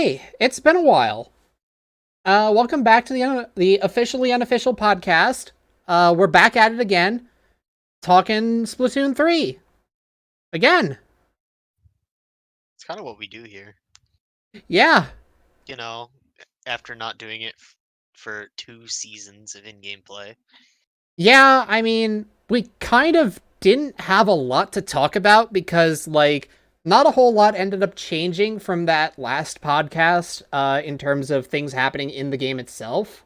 Hey, it's been a while. Welcome back to the officially unofficial podcast. We're back at it again, talking Splatoon 3 again. It's kind of what we do here, Yeah, you know, after not doing it for 2 seasons of in-game play. yeah. I mean, we kind of didn't have a lot to talk about because, not a whole lot ended up changing from that last podcast. In terms of things happening in the game itself.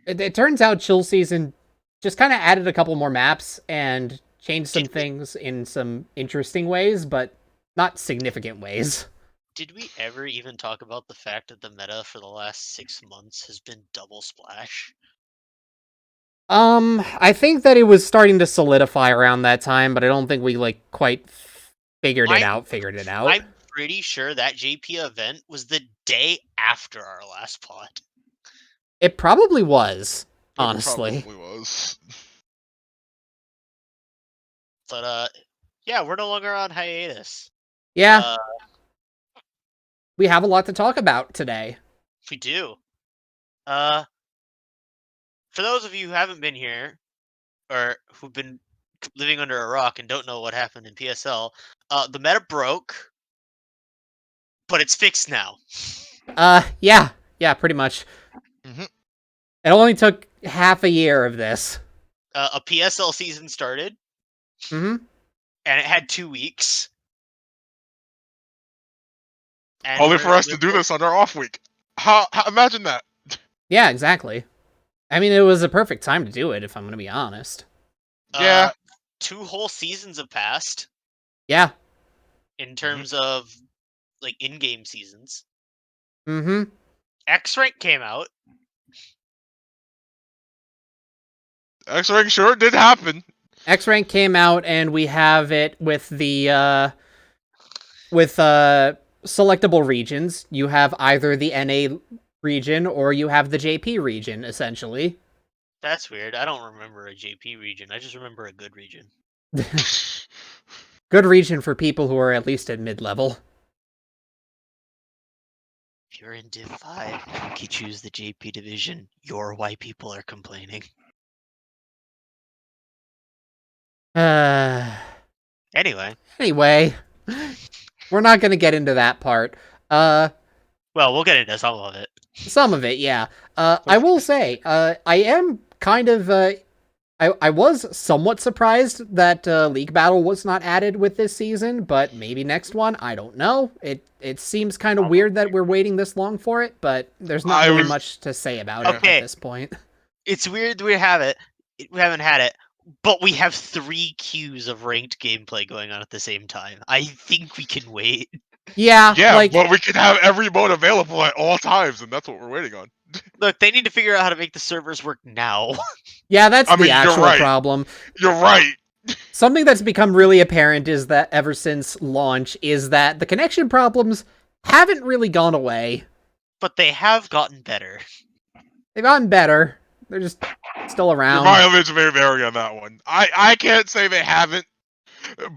It turns out Chill Season just kind of added a couple more maps and changed some Did we things in some interesting ways, but not significant ways. did we ever even talk about the fact that the meta for the last 6 months has been double splash? I think that it was starting to solidify around that time, but I don't think we quite figured it I'm out. Figured it out. I'm pretty sure that JP event was the day after our last pod. It probably was, It honestly. probably was. But yeah, we're no longer on hiatus. Yeah, Uh, we have a lot to talk about today. we do. Uh, for those of you who haven't been here or who've been living under a rock and don't know what happened in PSL, the meta broke, but it's fixed now. Yeah, pretty much. Mhm. It only took half a year of this. A PSL season started, Mm-hmm. and it had 2 weeks. And Only for us to do this on our off week. Imagine that. Yeah, exactly. I mean, it was a perfect time to do it, if I'm going to be honest. Yeah. 2 whole seasons have passed Yeah. in terms of like in-game seasons. Mm-hmm. X rank came out. X-Rank sure did happen. X rank came out, and we have it with the selectable regions. You have either the NA region or you have the JP region, essentially. That's weird. I don't remember a JP region. I just remember a good region. Good region for people who are at least at mid-level. If you're in Div 5 and you choose the JP division, you're why people are complaining. Uh, Anyway, we're not going to get into that part. well, we'll get into some of it. Some of it, yeah. I will say, I am kind of, I was somewhat surprised that League Battle was not added with this season, but maybe next one. I don't know. It seems kind of weird that we're waiting this long for it, but there's not really much to say about it at this point. It's weird we have it. We haven't had it, but we have 3 queues of ranked gameplay going on at the same time. I think we can wait. Yeah, Yeah, but we can have every mode available at all times, and that's what we're waiting on. Look, they need to figure out how to make the servers work now. Yeah, that's the actual right. problem. You're right. Something that's become really apparent is that ever since launch is that the connection problems haven't really gone away. But they have gotten better. They've gotten better. They're just still around. Your mileage may vary on that one. I can't say they haven't,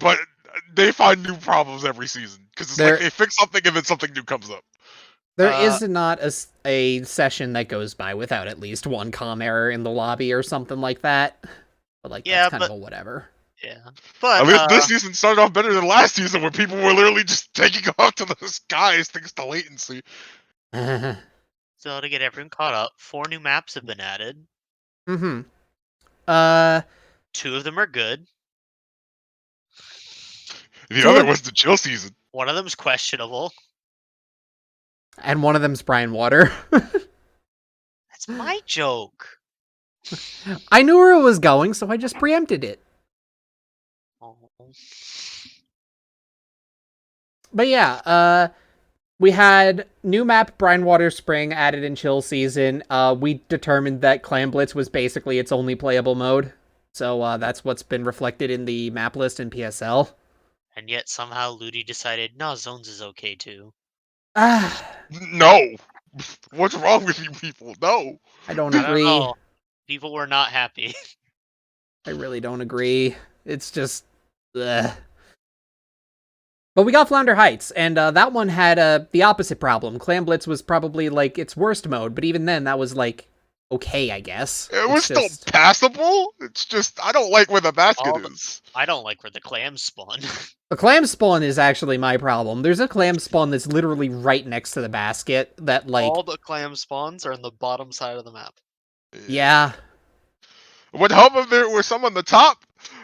but they find new problems every season. Because it's like they fix something and then something new comes up. There is not a session that goes by without at least one comm error in the lobby or something like that. But that's kind of a whatever. Yeah. But I mean, this season started off better than last season where people were literally just taking off to the skies thanks to latency. So to get everyone caught up, 4 new maps have been added. Mm-hmm. 2 of them are good. The other was the chill season. One of them's questionable. And one of them's Brine Water. That's my joke. I knew where it was going, so I just preempted it. Oh. But yeah, we had new map Brine Water Spring added in Chill Season. We determined that Clan Blitz was basically its only playable mode. So that's what's been reflected in the map list in PSL. And yet somehow Ludi decided, no, Zones is okay too. No. What's wrong with you people? No. I don't agree. Don't know. People were not happy. I really don't agree. It's just... But we got Flounder Heights, and that one had the opposite problem. Clam Blitz was probably like its worst mode, but even then, that was like okay, I guess. It was It's still just passable. It's just I don't like where the basket is. I don't like where the clams spawn. the clam spawn is actually my problem. There's a clam spawn that's literally right next to the basket. That like All the clam spawns are on the bottom side of the map. yeah. Would help if there were some on the top,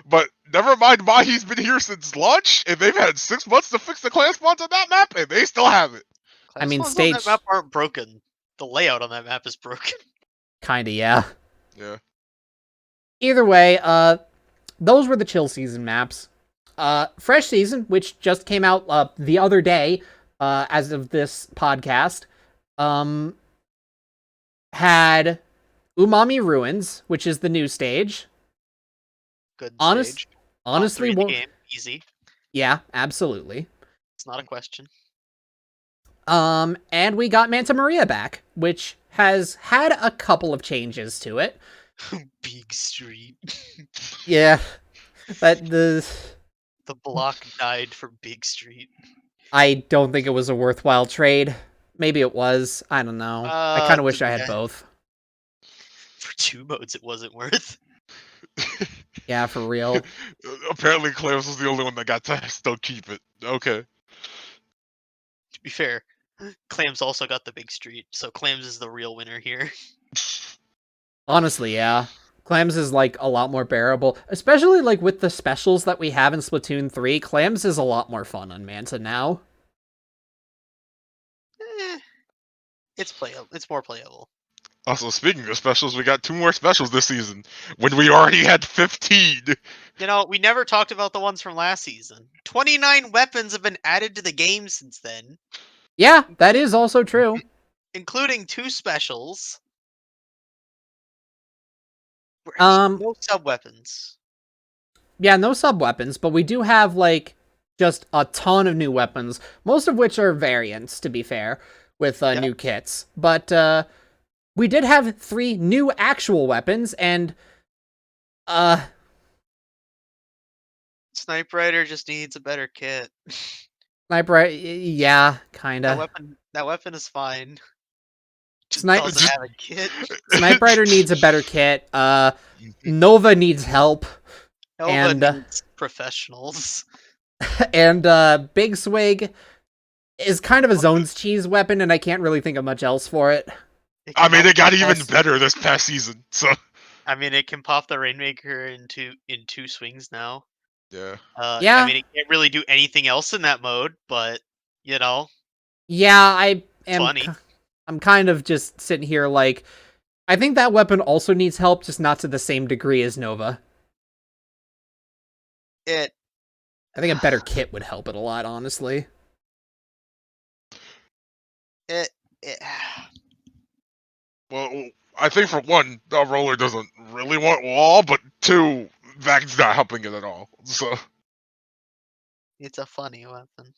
but never mind why he's been here since launch, and they've had 6 months to fix the clan spawns on that map, and they still have it. Clam I mean, spawns on stage that map aren't broken. The layout on that map is broken. kinda yeah. Yeah. Either way, those were the chill season maps. Fresh season, which just came out the other day, as of this podcast, had Umami Ruins, which is the new stage. Good Honestly, stage. Top 3 in the well, game. Easy. yeah, absolutely. It's not a question. And we got Manta Maria back, which has had a couple of changes to it. Big Street. Yeah, but The block died for Big Street. I don't think it was a worthwhile trade. Maybe it was. I don't know. I kind of wish I had both. For 2 modes, it wasn't worth. Yeah, for real. Apparently, Clams was the only one that got to still keep it. Okay. To be fair, Clams also got the Big Street, so Clams is the real winner here. Honestly, yeah. Clams is like a lot more bearable, especially like with the specials that we have in Splatoon 3. Clams is a lot more fun on Manta now. It's playable. It's more playable. Also, speaking of specials, we got 2 more specials this season, when we already had 15. You know, we never talked about the ones from last season. 29 weapons have been added to the game since then. Yeah, that is also true. Including 2 specials. No sub weapons. Yeah, no sub weapons, but we do have like just a ton of new weapons, most of which are variants, to be fair, with new kits. But we did have 3 new actual weapons, and Sniper Rider just needs a better kit. Sniper, yeah, kinda. That weapon is fine. Just Sniper doesn't have a kit. Sniper Rider needs a better kit. Nova needs help. Nova needs professionals. And Big Swig is kind of a zones cheese weapon, and I can't really think of much else for it. I mean, it got even better this past season, so... I mean, it can pop the Rainmaker in 2 swings now. Yeah. Yeah. I mean, it can't really do anything else in that mode, but, you know. Yeah, I am... Funny. I'm kind of just sitting here like... I think that weapon also needs help, just not to the same degree as Nova. I think a better kit would help it a lot, honestly. Well, I think for one, the roller doesn't really want wall, but 2, that's not helping it at all. So It's a funny weapon.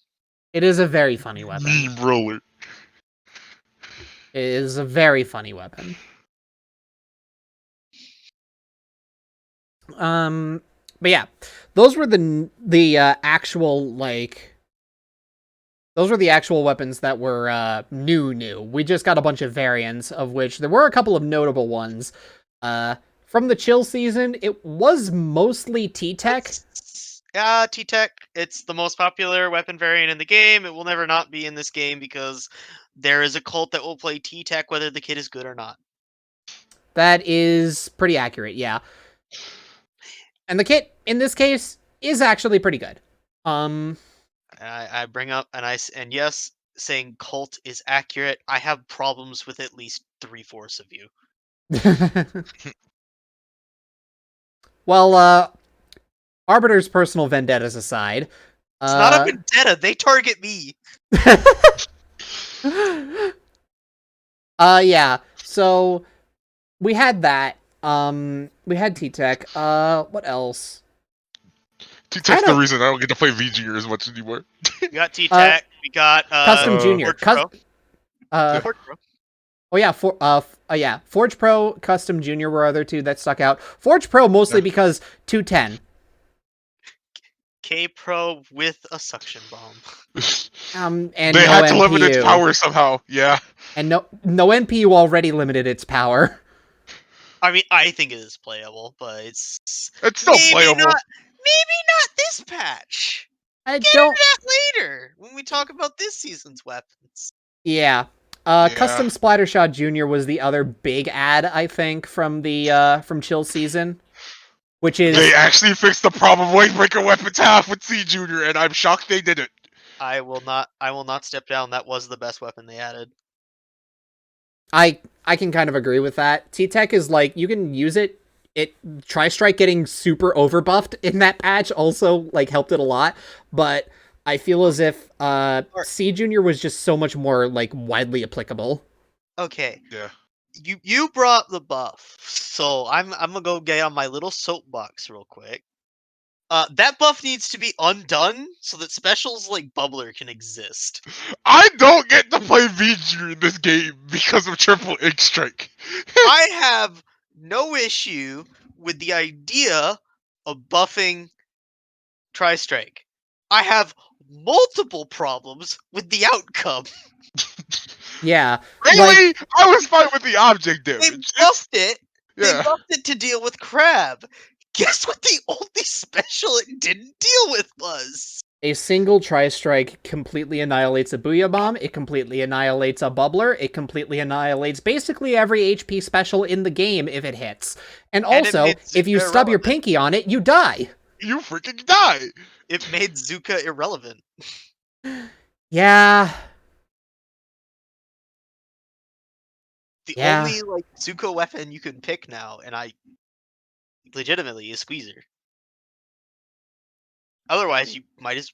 It is a very funny weapon. Meme roller. It is a very funny weapon. But yeah, those were the actual like. Those were the actual weapons that were new. We just got a bunch of variants, of which there were a couple of notable ones. From the chill season, it was mostly T-Tech. Yeah, T-Tech. It's the most popular weapon variant in the game. It will never not be in this game because there is a cult that will play T-Tech whether the kit is good or not. That is pretty accurate, yeah. And the kit, in this case, is actually pretty good. I bring up, and yes, saying cult is accurate. I have problems with at least 3/4 of you. Well, Arbiter's personal vendettas aside. It's not a vendetta, they target me! Yeah, so we had that. We had T-Tech. What else? T-Tech's the reason I don't get to play VG as much anymore. We got T-Tech, we got Custom Junior. Forge Pro. Forge Pro. Oh yeah, Forge Pro, Custom Junior were other 2 that stuck out. Forge Pro mostly because 210. K-Pro with a suction bomb. And They no had to limit its NPU. power somehow. Yeah. And no NPU already limited its power. I mean, I think it is playable, but it's It's still maybe playable. not this patch. I Get don't. into that later when we talk about this season's weapons. Yeah. Yeah. Custom Splattershot Jr. was the other big ad, I think, from the from Chill season, which is They actually fixed the problem Wavebreaker weapons have with C Junior, and I'm shocked they did it. I will not step down. That was the best weapon they added. I can kind of agree with that. T-Tech is like, you can use it. Tri-Strike getting super overbuffed in that patch also like helped it a lot, but I feel as if C Junior was just so much more like widely applicable. Okay. Yeah. You brought the buff, so I'm gonna go get on my little soapbox real quick. That buff needs to be undone so that specials like Bubbler can exist. I don't get to play V Junior in this game because of Triple Ink Strike. I have no issue with the idea of buffing Tri-Strike. I have multiple problems with the outcome. Yeah. Really? Like, I was fine with the object They damage. buffed it. They Yeah. buffed it to deal with Crab. Guess what the only special it didn't deal with was? a single Tri-Strike completely annihilates a Booyah Bomb, it completely annihilates a Bubbler, it completely annihilates basically every HP special in the game if it hits. And it also, made if you Zuka stub your irrelevant. pinky on it, you die. You freaking die. It made Zuka irrelevant. Yeah. The Yeah. only like Zuka weapon you can pick now, and I legitimately is Squeezer. Otherwise, you might as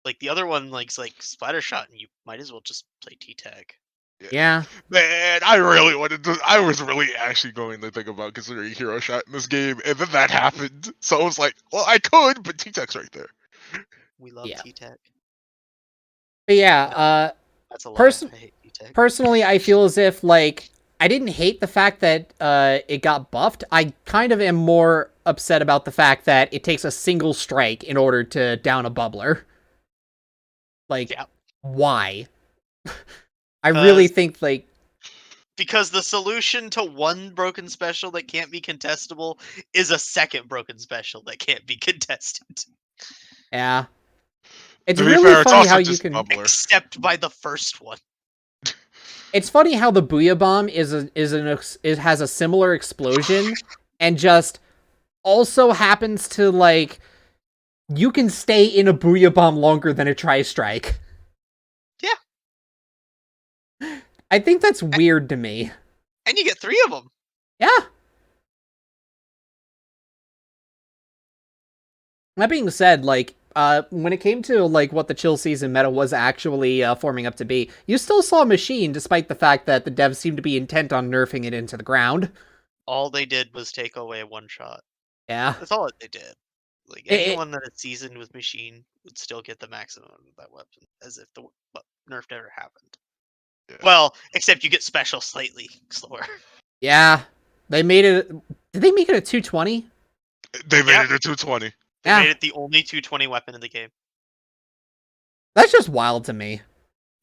like the other one like Splatter Shot, and you might as well just play T-Tag. Yeah. Man, I really wanted to. I was really actually going to think about considering Hero Shot in this game, and then that happened. So I was like, well, I could, but T-Tech's right there. We love Yeah. T-Tag. But yeah, That's a lie. Person- I hate T-Tag. personally, I feel as if, like, I didn't hate the fact that it got buffed. I kind of am more upset about the fact that it takes a single strike in order to down a bubbler. Like, Yeah. why? I really 'Cause- think, like, Because the solution to one broken special that can't be contestable is a second broken special that can't be contested. yeah. It's To be really fair, it's funny also how you just can. Bubbler. Except by the first one. It's funny how the Booyah Bomb it has a similar explosion and just also happens to, like, you can stay in a Booyah Bomb longer than a Tri-Strike. Yeah. I think that's weird to me. And you get 3 of them. Yeah. That being said, like, when it came to, like, what the chill season meta was actually forming up to be, you still saw Machine, despite the fact that the devs seemed to be intent on nerfing it into the ground. All they did was take away one shot. Yeah. That's all that they did. Like, anyone that had seasoned with Machine would still get the maximum of that weapon, as if the nerf never happened. Yeah. Well, except you get special slightly slower. Yeah. They made it... Did they make it a 220? They made Yeah. it a 220. They Yeah. made it the only 220 weapon in the game. That's just wild to me.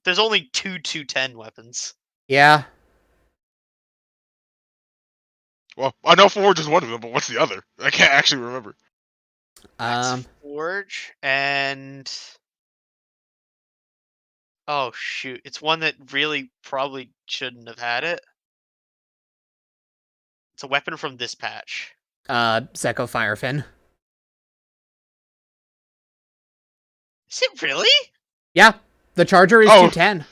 There's only 2 210 weapons. Yeah. Well, I know Forge is one of them, but what's the other? I can't actually remember. That's Forge and... Oh, shoot. It's one that really probably shouldn't have had it. It's a weapon from this patch. Zeko Firefin. Is it really? Yeah. The Charger is Oh. 210.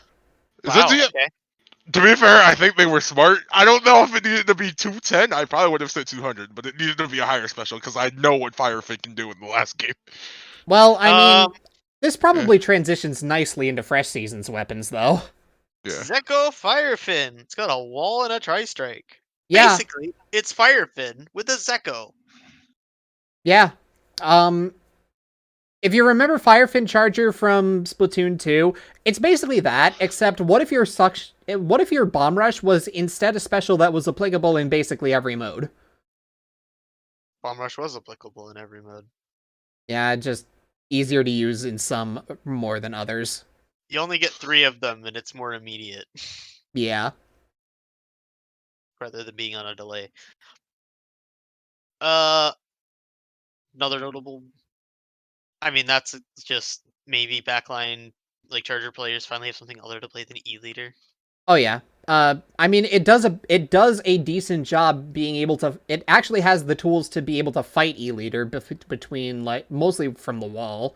Is Wow, it okay. To be fair, I think they were smart. I don't know if it needed to be 210. I probably would have said 200, but it needed to be a higher special because I know what Firefin can do in the last game. Well, I mean, Um, this probably transitions nicely into Fresh Season's weapons, though. Yeah. Zeko Firefin. It's got a wall and a tri-strike. Yeah. Basically, it's Firefin with a Zeko. Yeah. If you remember Firefin Charger from Splatoon 2, it's basically that, except what if your Bomb Rush was instead a special that was applicable in basically every mode? Bomb Rush was applicable in every mode. Yeah, just easier to use in some more than others. You only get 3 of them, and it's more immediate Yeah. rather than being on a delay. Uh, another notable. I mean, that's just maybe backline like Charger players finally have something other to play than E-Leader. Oh yeah. I mean, it does a decent job being able to. It actually has the tools to be able to fight E-Leader between like mostly from the wall,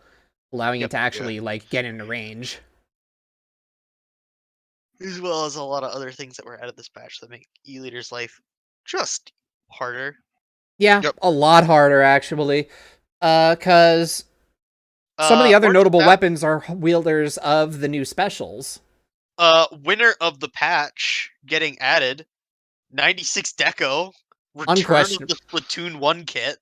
allowing it Yep. to actually like get into range. As well as a lot of other things that were added this patch that make E-Leader's life just harder. Yeah, Yep. a lot harder actually. Cause some of the other Orange notable Zap, weapons are wielders of the new specials. winner of the patch getting added, 96 Deco, return of Unquestion the Splatoon 1 kit.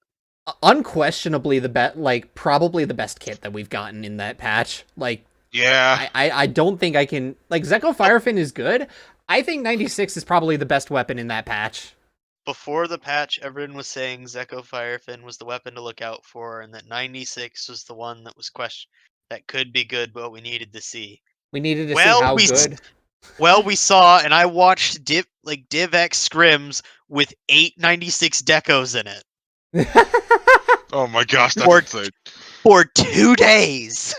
Unquestionably the best, like probably the best kit that we've gotten in that patch. Like Yeah. I don't think I can like Zeko Firefin is good. I think 96 is probably the best weapon in that patch. Before the patch, everyone was saying Zeko Firefin was the weapon to look out for, and that 96 was the one that was that could be good, but we needed to see. We needed to see Well, how good. we saw, and I watched DivX scrims with 896 decos in it Oh my gosh, that's for insane. for 2 days.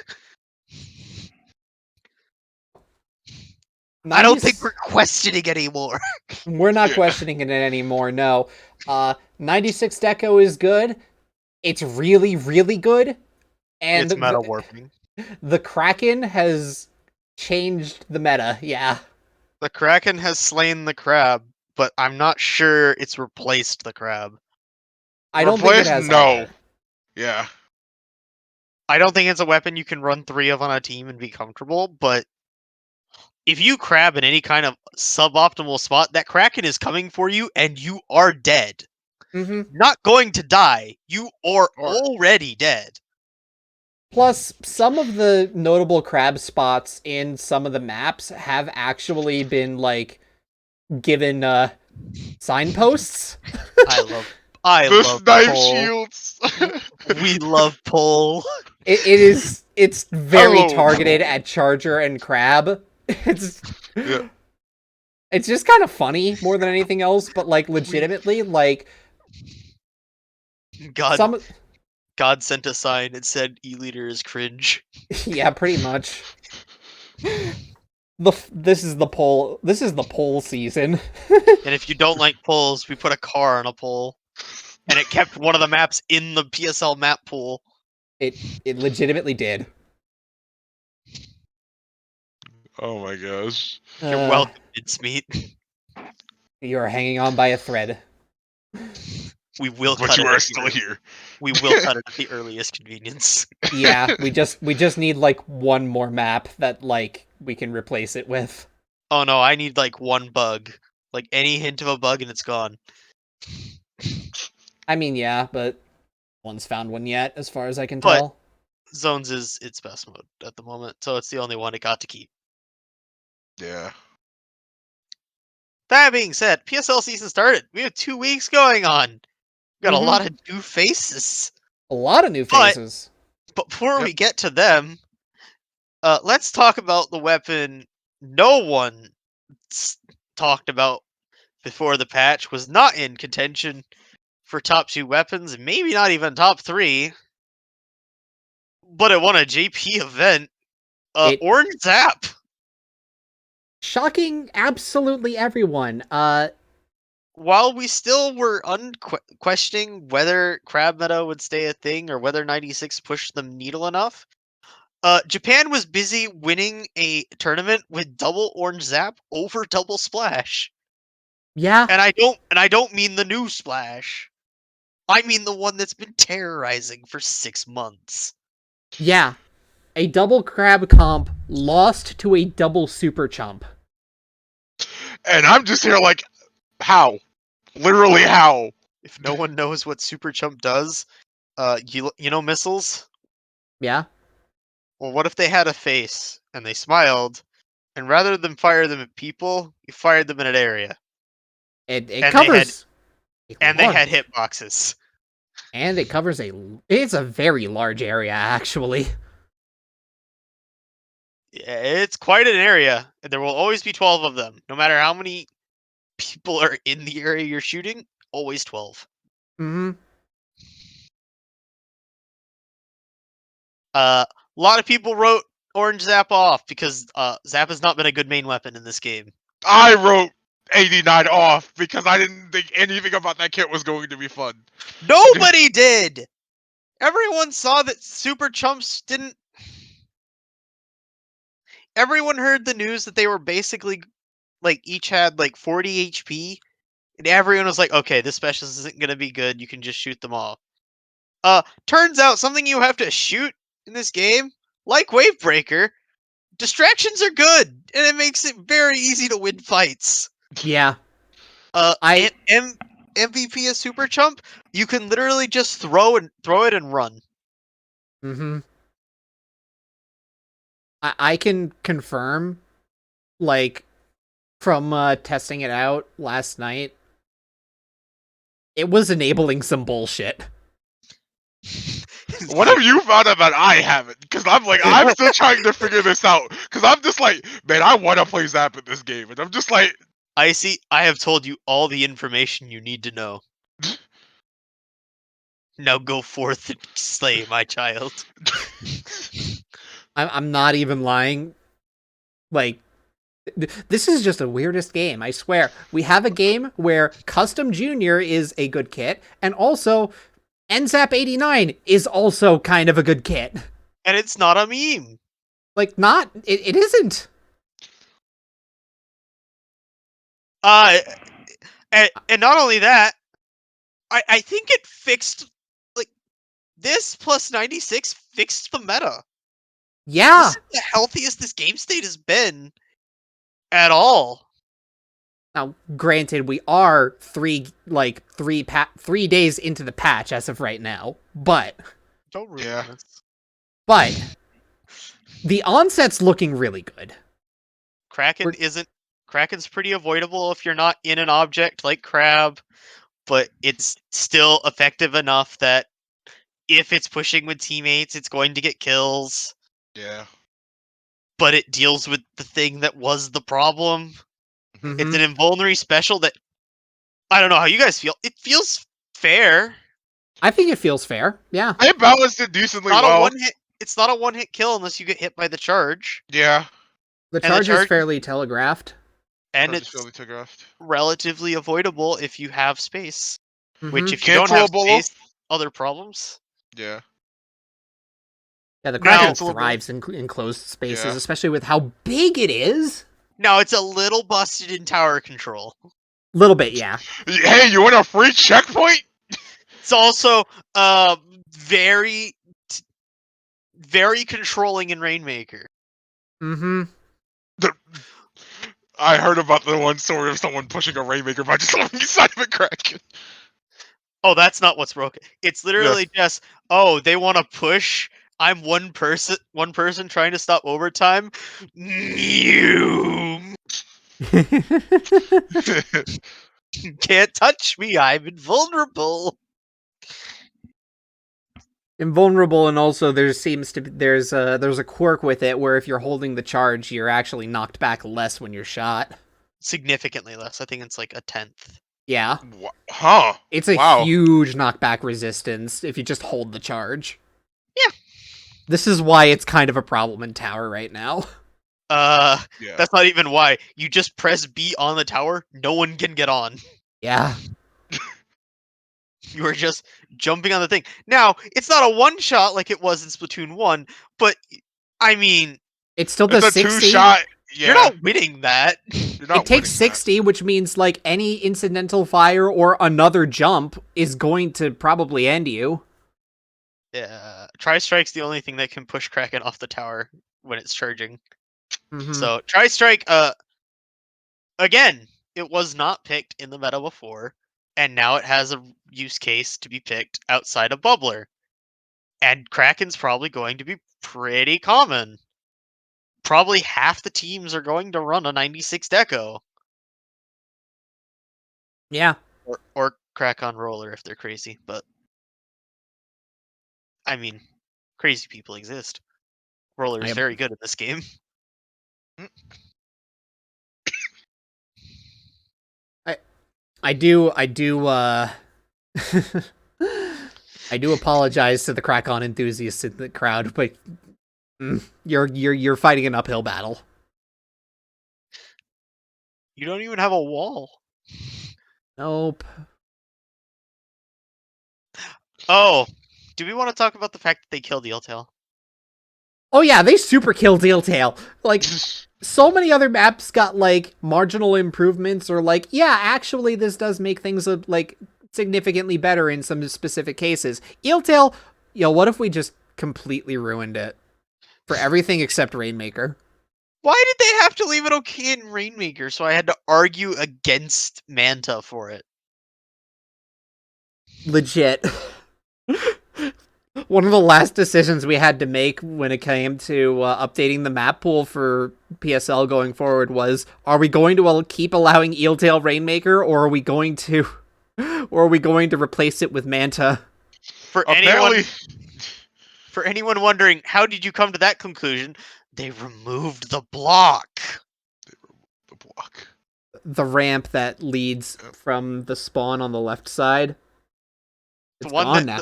I don't think 90, we're questioning anymore. we're not Yeah. questioning it anymore. No. 96 Deco is good. It's really really good. And It's meta warping. the Kraken has changed the meta. Yeah. The Kraken has slain the crab, but I'm not sure it's replaced the crab. I don't think it Replace? has No. either. Yeah. I don't think it's a weapon you can run 3 of on a team and be comfortable, but if you crab in any kind of suboptimal spot, that Kraken is coming for you and you are dead. Mhm. Not going to die. You are Or already dead. Plus, some of the notable crab spots in some of the maps have actually been like given signposts. I the love knife Pole. shields. We love Pole. It's very Hello, targeted Paul. at Charger and Crab. It's Yeah. it's just kind of funny more than anything else, but like We legitimately, like God some God sent a sign and said E-Leader is cringe. yeah, pretty much. This is the poll season. And if you don't like poles, we put a car on a pole. And it kept one of the maps in the PSL map pool. It legitimately did. Oh my gosh. You're welcome, Mincemeat. You are hanging on by a thread. We will But cut you it. are still here. We will cut it at the earliest convenience. Yeah, we just need like one more map that like we can replace it with. Oh no, I need like one bug. Like any hint of a bug and it's gone. I mean, yeah, but no one's found one yet, as far as I can But tell. Zones is its best mode at the moment, so it's the only one it got to keep. Yeah. That being said, PSL season started. We have 2 weeks going on. We got a lot of new faces. A lot of new But faces. before Yep. we get to them, let's talk about the weapon no one talked about before the patch, was not in contention for top 2 weapons, and maybe not even top 3, but it won a JP event. It Orange Zap. shocking absolutely everyone. While we still were questioning whether crab meta would stay a thing or whether 96 pushed the needle enough, Japan was busy winning a tournament with double orange zap over double splash. Yeah, And I don't mean the new splash. I mean the one that's been terrorizing for 6 months. yeah. A double crab comp lost to a double super chump. And I'm just here like, how? Literally how? If no one knows what Super Chump does, you know missiles? Yeah, Well, what if they had a face and they smiled, and rather than fire them at people, you fired them in an area, it and they had covers a and they lot had of hitboxes. And it covers it's a very large area, actually. Yeah, it's quite an area, and there will always be 12 of them. No matter how many people are in the area you're shooting, always 12. Mm-hmm. A lot of people wrote Orange Zap off because Zap has not been a good main weapon in this game. I wrote 89 off because I didn't think anything about that kit was going to be fun. Nobody did! Everyone saw that Super Chumps didn't... Everyone heard the news that they were basically, like, each had, like, 40 HP, and everyone was like, okay, this specialist isn't gonna be good, you can just shoot them all. Turns out something you have to shoot in this game, like Wavebreaker, distractions are good, and it makes it very easy to win fights. Yeah. And MVP is Super Chump, you can literally just throw it and run. Mm-hmm. I can confirm, like, from testing it out last night, it was enabling some bullshit. What have you found out that I haven't? Because I'm still trying to figure this out. Because I'm just like, man, I want to play Zap in this game. And I'm just like... Icy, I have told you all the information you need to know. Now go forth and slay my child. I'm not even lying. Like, this is just the weirdest game, I swear. We have a game where Custom Junior is a good kit, and also NZAP 89 is also kind of a good kit. And it's not a meme. Like, it isn't. And not only that, I think it fixed, like, this plus 96 fixed the meta. Yeah. This is the healthiest this game state has been at all. Now, granted, we are 3 days into the patch as of right now, but Don't ruin Yeah. this. but the onset's looking really good. Kraken's pretty avoidable if you're not in an object like Crab, but it's still effective enough that if it's pushing with teammates, it's going to get kills. Yeah. But it deals with the thing that was the problem. Mhm. It's an invulnerary special that I don't know how you guys feel. It feels fair. I think it feels fair. Yeah. I balanced it decently Not well. a one hit. It's not a one-hit kill unless you get hit by the charge, Yeah. The And the charge is charge- fairly telegraphed. and Charge is it's fairly telegraphed. relatively avoidable if you have space. Which, Mhm. if you don't have Cancelable. space, other problems. Yeah. Yeah, the Now- Kraken thrives in enclosed spaces, Yeah. especially with how big it is. Now it's a little busted in tower control. Little bit, yeah. Hey, you want a free checkpoint? It's also very very controlling in Rainmaker. Mm-hmm. I heard about the one story of someone pushing a Rainmaker by just on the side of a Kraken. Oh, that's not what's broken. It's literally just, oh, they want to push. I'm one person trying to stop overtime. You can't touch me. I'm invulnerable. Invulnerable, and also there's a quirk with it where if you're holding the charge, you're actually knocked back less when you're shot. Significantly less. I think it's like a 10th. Yeah. Huh. It's a Wow. huge knockback resistance if you just hold the charge. Yeah. This is why it's kind of a problem in tower right now. Yeah. That's not even why. You just press B on the tower, no one can get on. Yeah. You are just jumping on the thing. Now, it's not a one shot like it was in Splatoon 1, but I mean, It still It's does a 60. two-shot. Yeah. you're not winning that. You're not It takes winning that. 60, which means like any incidental fire or another jump is going to probably end you. Yeah, Tri-Strike's the only thing that can push Kraken off the tower when it's charging. Mhm. So Tri-Strike, again, it was not picked in the meta before, and now it has a use case to be picked outside of Bubbler. And Kraken's probably going to be pretty common. Probably half the teams are going to run a 96 Deco. Yeah. Or Crack on Roller if they're crazy, but I mean, crazy people exist. Roller is very good at this game. I do I do apologize to the Crack-On enthusiasts in the crowd, but you're fighting an uphill battle. You don't even have a wall. Nope. Oh, do we want to talk about the fact that they killed Eeltail? Oh yeah, they super killed Eeltail. Like, so many other maps got, like, marginal improvements, or like, yeah, actually this does make things, like, significantly better in some specific cases. Eeltail, what if we just completely ruined it? For everything except Rainmaker. Why did they have to leave it okay in Rainmaker, so I had to argue against Manta for it? Legit. One of the last decisions we had to make when it came to updating the map pool for PSL going forward was: are we going to keep allowing Eeltail Rainmaker, or are we going to replace it with Manta? For Apparently, anyone wondering, how did you come to that conclusion? They removed the block. the block. The ramp that leads from the spawn on the left side. It's The one gone that now.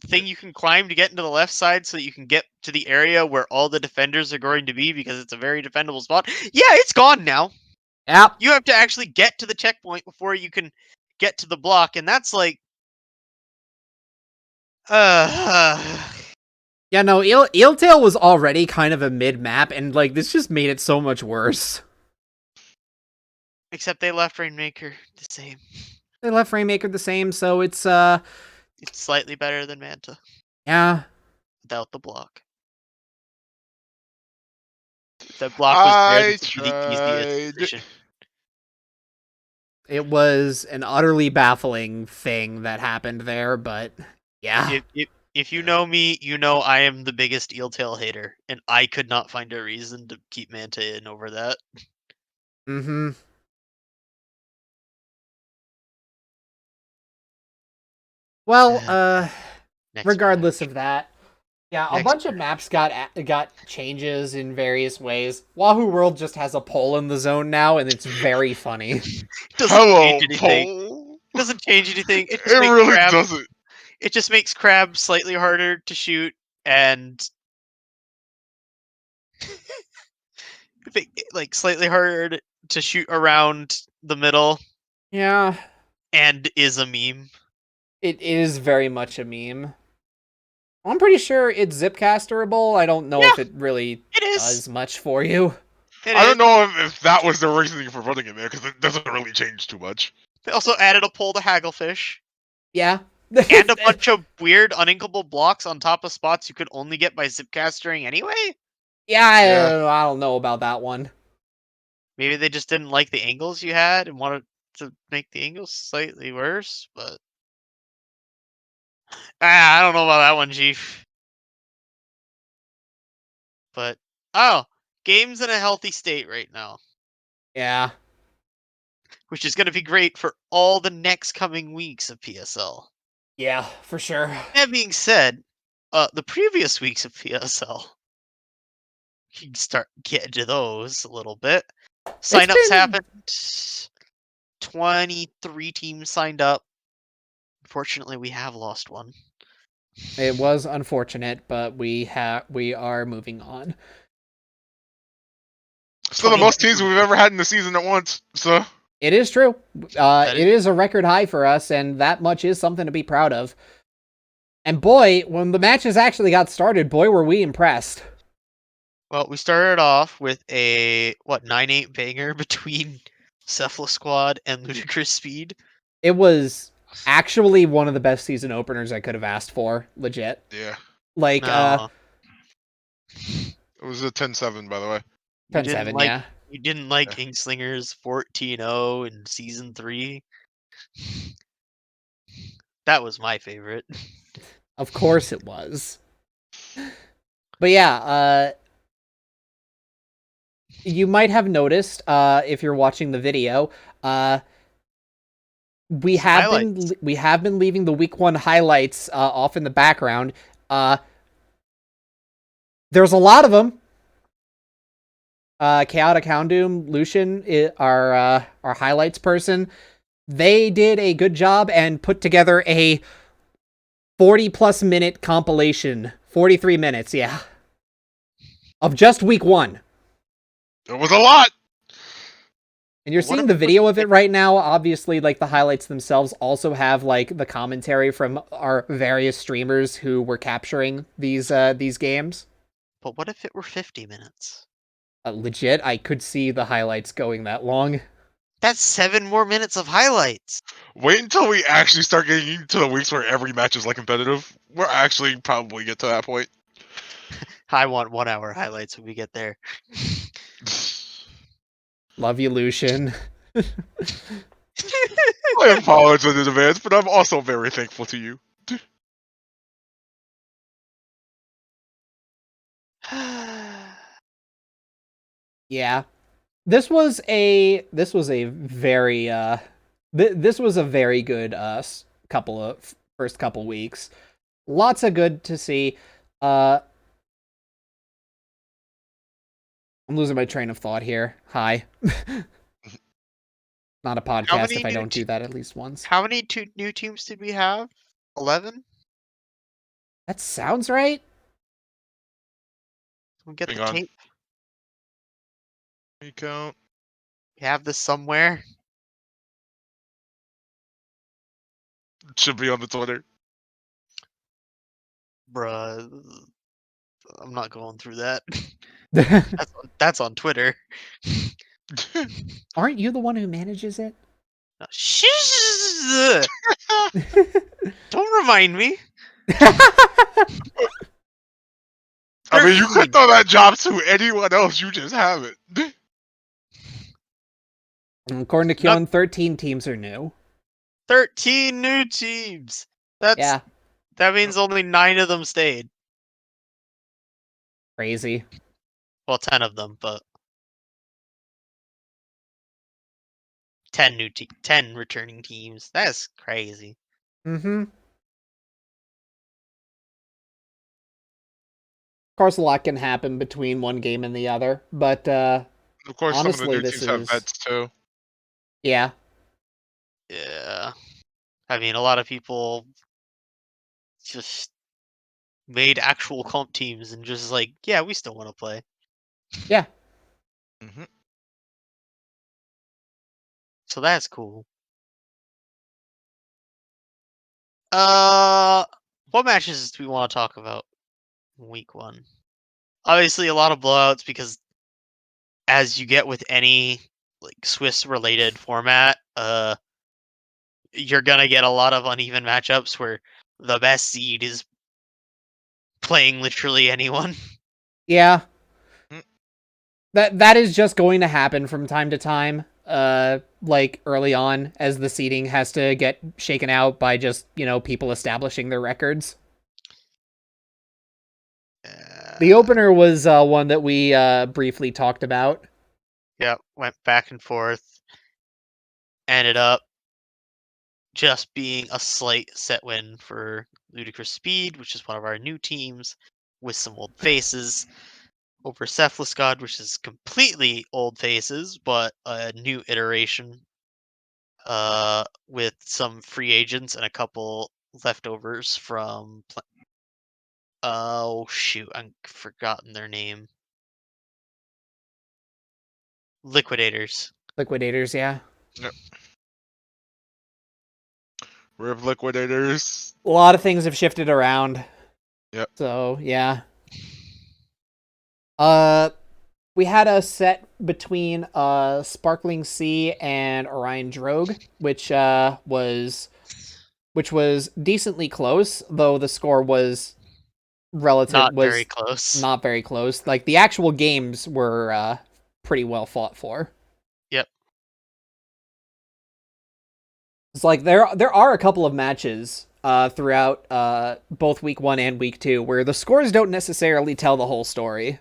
the thing you can climb to get into the left side so that you can get to the area where all the defenders are going to be, because it's a very defendable spot. Yeah, it's gone now. Yep. You have to actually get to the checkpoint before you can get to the block, and that's like Yeah, no, Eeltail was already kind of a mid-map, and, like, this just made it so much worse. Except they left Rainmaker the same. They left Rainmaker the same, so it's slightly better than Manta. Yeah. Without the block. If that block was there, this would be the easiest decision. It was an utterly baffling thing that happened there, but yeah. If you know me, you know I am the biggest Eeltail hater, and I could not find a reason to keep Manta in over that. Mm-hmm. Well, regardless of that, yeah, a bunch of maps got changes in various ways. Wahoo World just has a pole in the zone now, and it's very funny. Hello, pole. It doesn't change anything. It really doesn't. It just makes Crab slightly harder to shoot, and like slightly harder to shoot around the middle. Yeah. And is a meme. It is very much a meme. I'm pretty sure it's zipcasterable. I don't know if it really does much for you. I don't know if that was the reasoning for putting it there, because it doesn't really change too much. They also added a pole to Hagglefish. Yeah. And a bunch of weird uninkable blocks on top of spots you could only get by zipcastering anyway? Yeah, I don't know about that one. Maybe they just didn't like the angles you had and wanted to make the angles slightly worse, but I don't know about that one, Chief. But game's in a healthy state right now. Yeah. Which is going to be great for all the next coming weeks of PSL. Yeah, for sure. That being said, the previous weeks of PSL, you can start getting to those a little bit. Sign-ups happened. 23 teams signed up. Unfortunately, we have lost one. It was unfortunate, but we are moving on. Still the most teams we've ever had in the season at once, so... It is true. It is a record high for us, and that much is something to be proud of. And boy, when the matches actually got started, boy, were we impressed. Well, we started off with a, 9-8 banger between Cephalosquad Squad and Ludicrous Speed. It was actually one of the best season openers I could have asked for, legit. Yeah. Like, no. It was a 10-7, by the way. 10-7, yeah. You didn't like Inkslingers 14-0 in Season 3? That was my favorite. Of course it was. But yeah, you might have noticed, if you're watching the video, we have been leaving the week 1 highlights off in the background. There's a lot of them. Chaotic Houndoom, Lucian, our highlights person. They did a good job and put together a 40+ minute compilation. 43 minutes, yeah. Of just week 1. It was a lot. And you're Well, what seeing if the it was video of it right now. Obviously, like, the highlights themselves also have, like, the commentary from our various streamers who were capturing these games. But what if it were 50 minutes? Legit, I could see the highlights going that long. That's 7 more minutes of highlights. Wait until we actually start getting into the weeks where every match is like competitive. We'll actually probably get to that point. I want 1 hour highlights when we get there. Love you, Lucian. I apologize in advance, but I'm also very thankful to you. Yeah. This was a very this was a very good first couple weeks. Lots of good to see. I'm losing my train of thought here. Hi. Not a podcast if I don't do that at least once. How many new teams did we have? 11? That sounds right. We get Hang the on. tape. You count. We have this somewhere. It should be on the Twitter. Bruh. I'm not going through that. That's on Twitter. Aren't you the one who manages it? Don't remind me. I mean, you 13. could throw that job to anyone else. You just have it. According to Kyon, 13 teams are new. 13 new teams. Yeah. That means only 9 of them stayed. Crazy. Well, 10 of them, but 10 10 returning teams. That's crazy. Mm-hmm. Of course, a lot can happen between one game and the other, but Of course, honestly, some of the new this teams have is vets too. yeah. Yeah. I mean, a lot of people just made actual comp teams and just like, yeah, we still want to play. Yeah. Mm-hmm. So that's cool. What matches do we want to talk about in week 1? Obviously, a lot of blowouts because, as you get with any like Swiss related format, you're gonna get a lot of uneven matchups where the best seed is playing literally anyone. Yeah. Mm. That is just going to happen from time to time. Like early on, as the seeding has to get shaken out by just, people establishing their records. The opener was one that we briefly talked about. Yeah, went back and forth. Ended up just being a slight set win for Ludicrous Speed, which is one of our new teams, with some old faces, over Cephalus God, which is completely old faces, but a new iteration, with some free agents and a couple leftovers from. Oh shoot, I've forgotten their name. Liquidators. Liquidators, yeah. Yep. Riv Liquidators. A lot of things have shifted around. Yep. So, yeah. We had a set between Sparkling Sea and Orion Drogue, which was decently close, though the score was Very close. not very close. Like, the actual games were pretty well fought for. Yep. It's like there are a couple of matches throughout both week 1 and week 2 where the scores don't necessarily tell the whole story.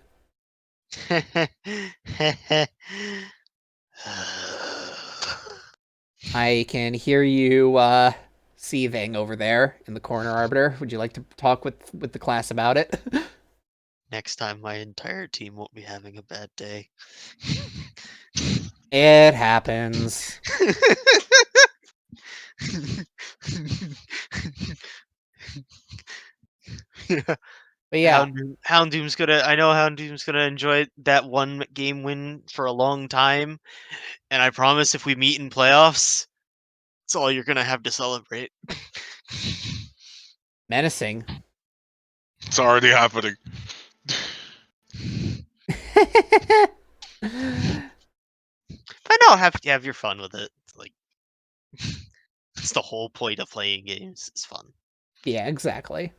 I can hear you seething over there in the corner, Arbiter. Would you like to talk with the class about it? Next time, my entire team won't be having a bad day. It happens. Yeah. But yeah, Houndoom's gonna. I know Houndoom's gonna enjoy that one game win for a long time, and I promise if we meet in playoffs, it's all you're gonna have to celebrate. menacing. It's already happening. I know, have your fun with it. It's like it's the whole point of playing games. It's fun. Yeah, exactly.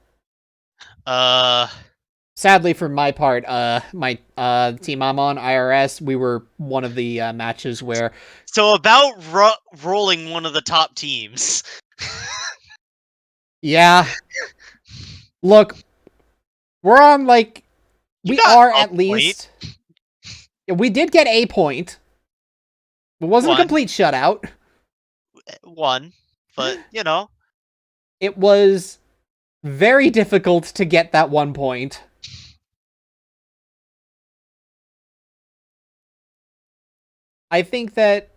Uh, Sadly, for my part, my team I'm on, IRS, we were one of the matches where, so about rolling one of the top teams. yeah, look, we're on like You we got are a at least. Yeah, we did get a point. It wasn't a One. complete shutout. one, but you know, It was very difficult to get that 1 point. I think that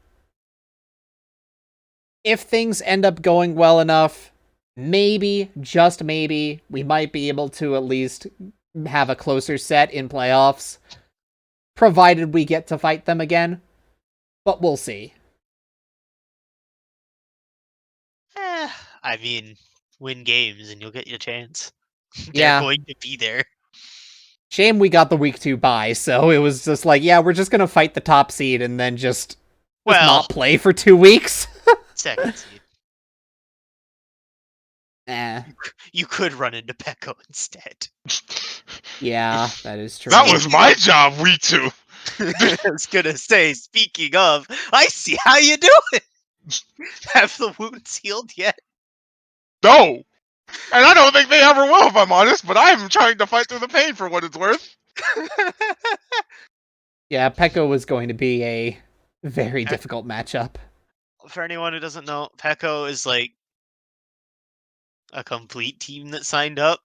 if things end up going well enough, maybe, just maybe, we might be able to at least have a closer set in playoffs, provided we get to fight them again. But we'll see. I mean, win games and you'll get your chance. They're Yeah. going to be there. Shame we got the week 2 bye, so it was just like, yeah, we're just gonna fight the top seed and then just Well, not play for 2 weeks. second seed. Eh. You could run into Pecco instead. Yeah, that is true. That was my job, week 2. I was gonna say, speaking of, I see how you do it. Have the wounds healed yet? No! And I don't think they ever will, if I'm honest, but I'm trying to fight through the pain for what it's worth. Yeah, Pekko was going to be a very difficult matchup. For anyone who doesn't know, Pecco is like a complete team that signed up.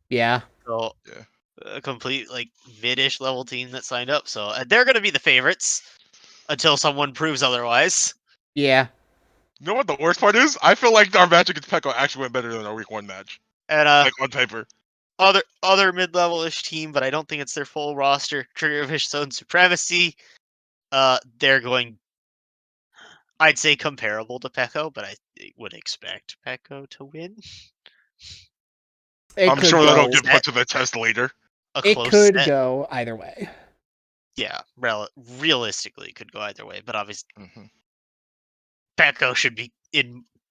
Yeah. So Yeah. a complete like mid-ish level team that signed up. So they're gonna be the favorites until someone proves otherwise. Yeah. You know what the worst part is? I feel like our match against Pekko actually went better than our week 1 match. And Like, on paper. other mid-level-ish team, but I don't think it's their full roster. Triggerfish Zone Supremacy. They're going, I'd say, comparable to Pecco, but I would expect Pecco to win. It I'm could sure that'll go. get put to the test later. A It close could set. go either way. Yeah, realistically, it could go either way. But obviously, Mm-hmm. Pecco should be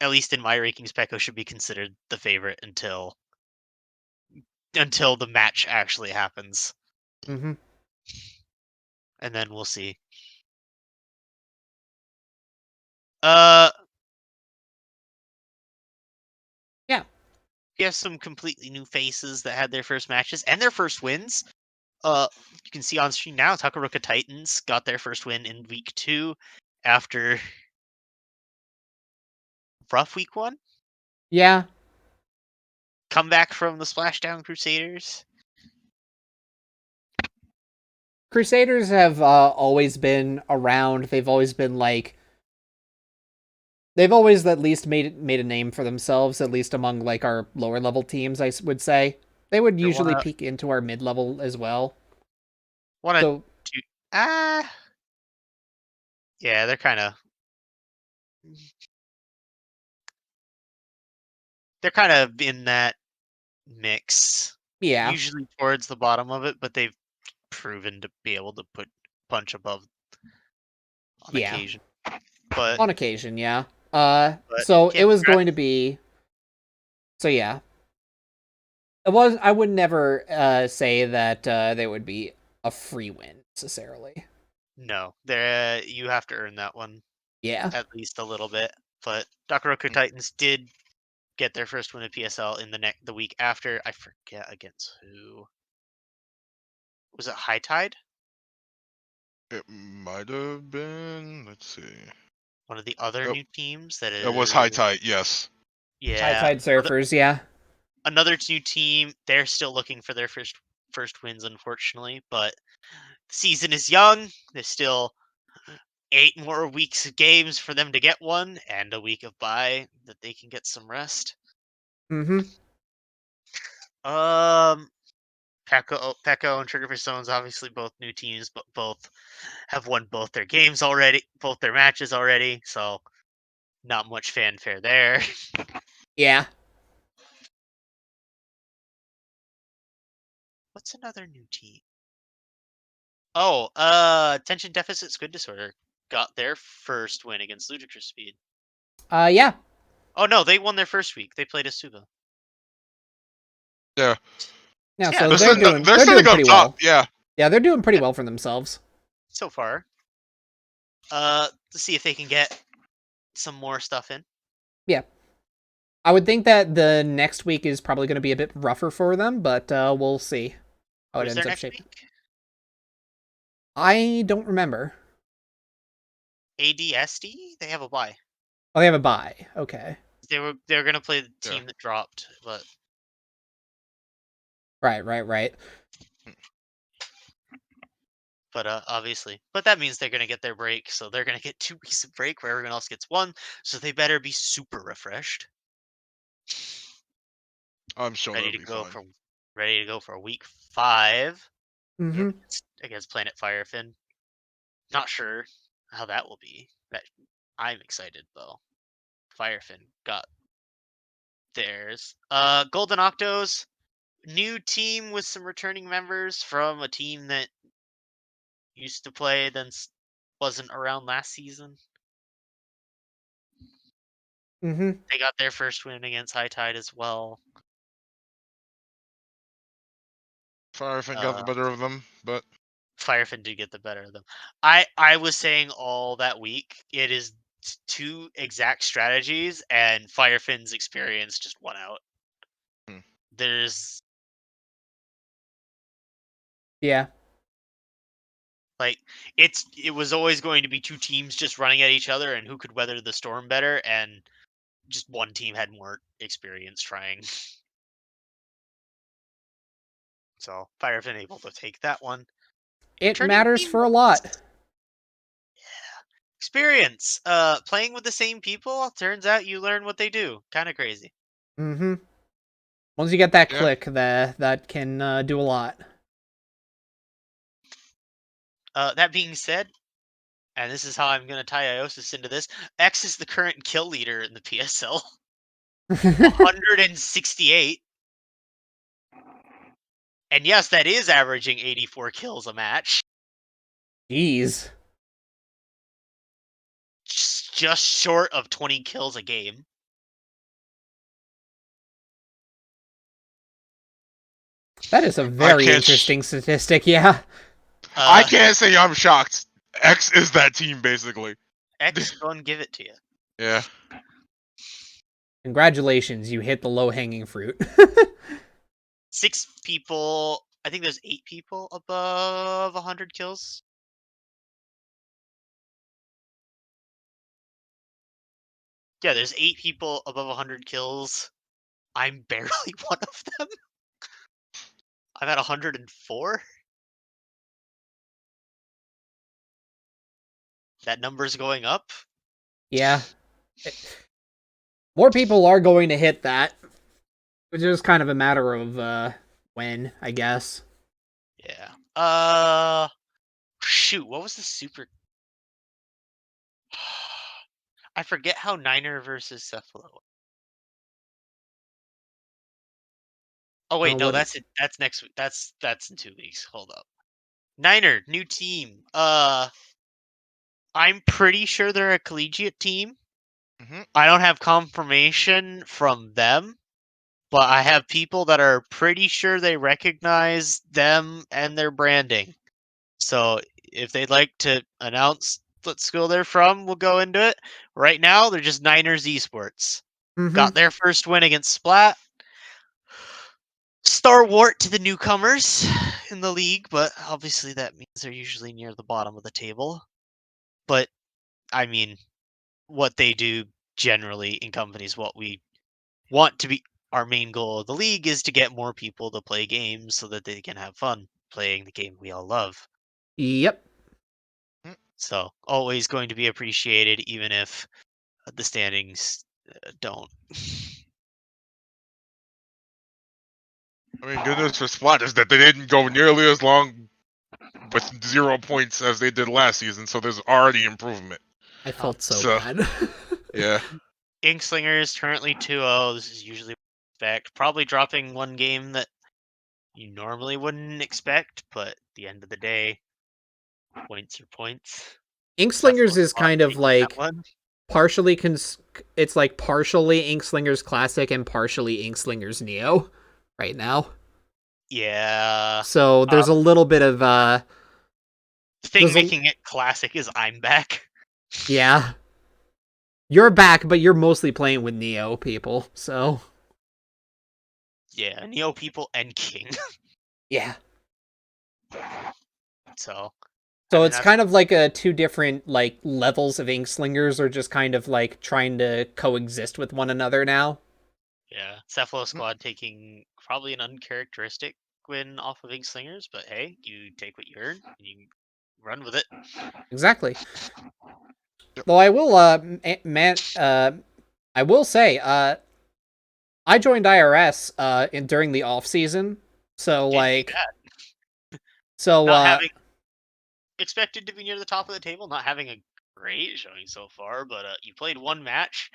at least in my rankings. Pecco should be considered the favorite until the match actually happens, Mm-hmm. and then we'll see. Uh, Yeah. we have some completely new faces that had their first matches and their first wins. You can see on screen now, Takaruka Titans got their first win in week 2 after rough week 1. Yeah. Comeback from the Splashdown Crusaders. Crusaders have always been around. They've always been like. They've always at least made a name for themselves, at least among like our lower level teams. I would say they would They're usually peek into our mid level as well. One of So two. Yeah, they're kind of. They're kind of in that mix. yeah, Usually towards the bottom of it, but they've proven to be able to punch above on yeah, occasion. But on occasion, yeah. but So yeah, it was congrats. going to be. So yeah, it was. I would never say that they would be a free win necessarily. No, there you have to earn that one Yeah. at least a little bit. But Takaroku Titans did get their first win at PSL in the week after. I forget against who. Was it High Tide? It might have been. Let's see. One of the other Yep. new teams that is. It was High Tide, yes. Yeah. Tide Surfers, yeah. Another new team. They're still looking for their first wins, unfortunately. But the season is young. There's still 8 more weeks of games for them to get one, and a week of bye that they can get some rest. Mm-hmm. Pekko and Trigger Stones, obviously both new teams, but both have won both their games already, both their matches already. So not much fanfare there. Yeah. What's another new team? Oh, Attention Deficit Squid Disorder got their first win against Ludicrous Speed. Yeah. Oh no, they won their first week. They played Asuba. Yeah. Yeah, Yeah, so they're They're doing sitting up pretty top. well. Yeah. Yeah, they're doing pretty Yeah. well for themselves. So far. To see if they can get some more stuff in. Yeah. I would think that the next week is probably going to be a bit rougher for them, but we'll see how it Who's ends there up next shaping. week? I don't remember. ADSD? They have a bye. Oh, they have a bye. Okay. They were gonna play the Yeah. team that dropped, but Right. obviously, but that means they're gonna get their break, so they're gonna get 2 weeks of break where everyone else gets one. So they better be super refreshed, I'm sure ready they'll to be go fine. for week 5 Mm-hmm. against Planet Firefin. Not sure how that will be. That I'm excited though. Firefin got theirs. Golden Octos, new team with some returning members from a team that used to play then wasn't around last season. Mm-hmm. They got their first win against High Tide as well. Firefin got the Uh, better of them, but Firefin did get the better of them. I was saying all that week it is two exact strategies, and Firefin's experience just won out. Hmm. There's Yeah. like it was always going to be two teams just running at each other and who could weather the storm better, and just one team had more experience trying. So Firefin able to take that one. It Returning matters team for a lot. experience. Playing with the same people, turns out you learn what they do. Kind of crazy. Mm-hmm. Once you get that yeah. click, that can do a lot. That being said, and this is how I'm going to tie Iosis into this, X is the current kill leader in the PSL. 168. And yes, that is averaging 84 kills a match. Jeez. Just short of 20 kills a game. That is a I very can't. interesting statistic, yeah. I can't say I'm shocked. X is that team basically. X gonna give it to you. Yeah. Congratulations, you hit the low-hanging fruit. 6 people. I think there's 8 people above 100 kills. Yeah, there's 8 people above 100 kills. I'm barely one of them. I'm at 104. That number's going up. Yeah. More people are going to hit that. It's just kind of a matter of when, I guess. Yeah. Shoot, what was the super? I forget how Niner versus Cephalo. Oh wait, no, What? that's next week. That's in 2 weeks. Hold up. Niner, new team. I'm pretty sure they're a collegiate team. hmm I don't have confirmation from them, but I have people that are pretty sure they recognize them and their branding. So if they'd like to announce what school they're from, we'll go into it. Right now, they're just Niners Esports. Mm-hmm. Got their first win against Splat. Starwart to the newcomers in the league, but obviously that means they're usually near the bottom of the table. But I mean, what they do generally encompasses what we want to be. Our main goal of the league is to get more people to play games so that they can have fun playing the game we all love. Yep. So always going to be appreciated, even if the standings don't. I mean, good news for Splat is that they didn't go nearly as long with 0 points as they did last season, so there's already improvement. I felt so So- bad. Yeah. Inkslingers currently 2-0. This is usually what I expect. Probably dropping one game that you normally wouldn't expect, but at the end of the day, points are points. Inkslingers is kind of Taking like that one. partially it's like partially Inkslingers Classic and partially Inkslingers Neo right now. Yeah. So there's a little bit of The thing there's a- making it classic is I'm back. yeah. You're back, but you're mostly playing with Neo people, so Yeah, Neo people and King. yeah. So So mean, it's kind of like two different like levels of Inkslingers are just kind of like trying to coexist with one another now. yeah, Cephalo Squad taking probably an uncharacteristic win off of Inkslingers, but hey, you take what you earn and you run with it. Exactly. Though I will I will say I joined IRS during the off season. So Didn't like do that. so Not having expected to be near the top of the table, not having a great showing so far, but you played one match.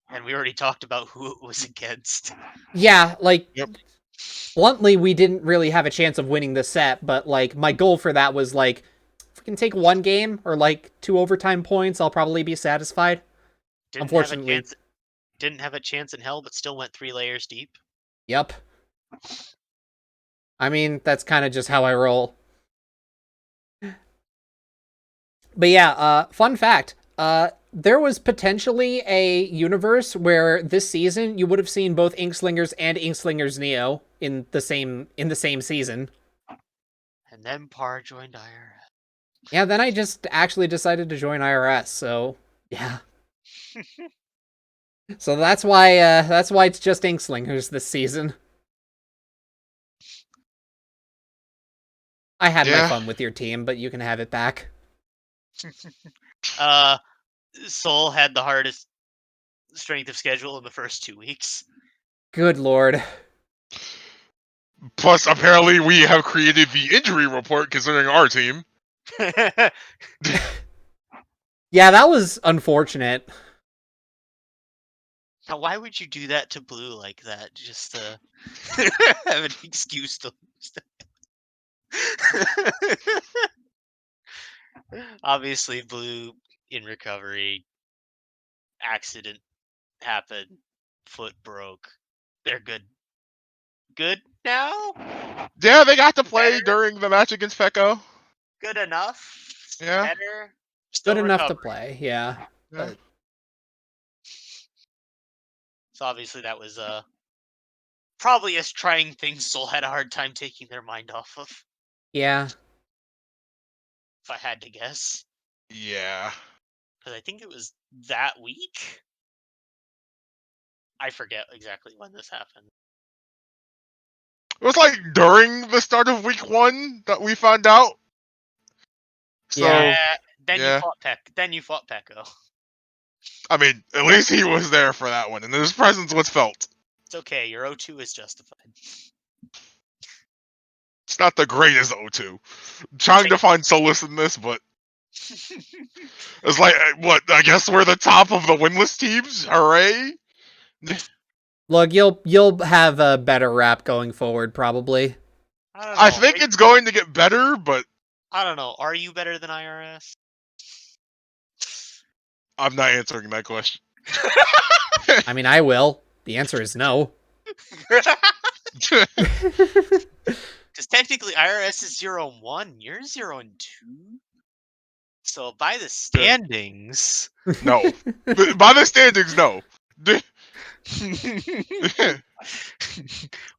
And we already talked about who it was against. yeah, like Yep. bluntly we didn't really have a chance of winning the set, but like my goal for that was like if we can take one game or like 2 overtime points, I'll probably be satisfied. Unfortunately. Didn't have a chance in hell, but still went 3 layers deep. Yep. I mean, that's kind of just how I roll. But yeah, fun fact. There was potentially a universe where this season you would have seen both Inkslingers and Inkslingers Neo in the same season. And then Par joined IRS. Yeah, then I just actually decided to join IRS, so yeah. So that's why it's just Inkslingers this season. I had my fun with your team, but you can have it back. Seoul had the hardest strength of schedule in the first 2 weeks. Good lord. Plus, apparently, we have created the injury report considering our team. Yeah, that was unfortunate. Now, why would you do that to Blue like that? Just to have an excuse to Obviously, Blue in recovery. Accident happened. Foot broke. They're good. Good now? Yeah, they got to play Better? during the match against Pecco. Good enough? Yeah. Better? Still Good enough to recovering. play, yeah. Yeah. But So obviously that was probably a trying thing Soul had a hard time taking their mind off of, yeah. if I had to guess. Yeah. Because I think it was that week? I forget exactly when this happened. It was like during the start of week 1 that we found out. So, Yeah. Then yeah. you fought Pecco. I mean, at least he was there for that one, and his presence was felt. It's okay, your O2 is justified. It's not the greatest O2. I'm trying to find solace in this, but it's like, what? I guess we're the top of the winless teams. Hooray! Look, you'll have a better rap going forward, probably. I don't know. I think it's going to get better, but I don't know. Are you better than IRS? I'm not answering that question. I mean, I will. The answer is no. Because technically IRS is 0-1. You're 0-2. So by the standings, No. By the standings, no.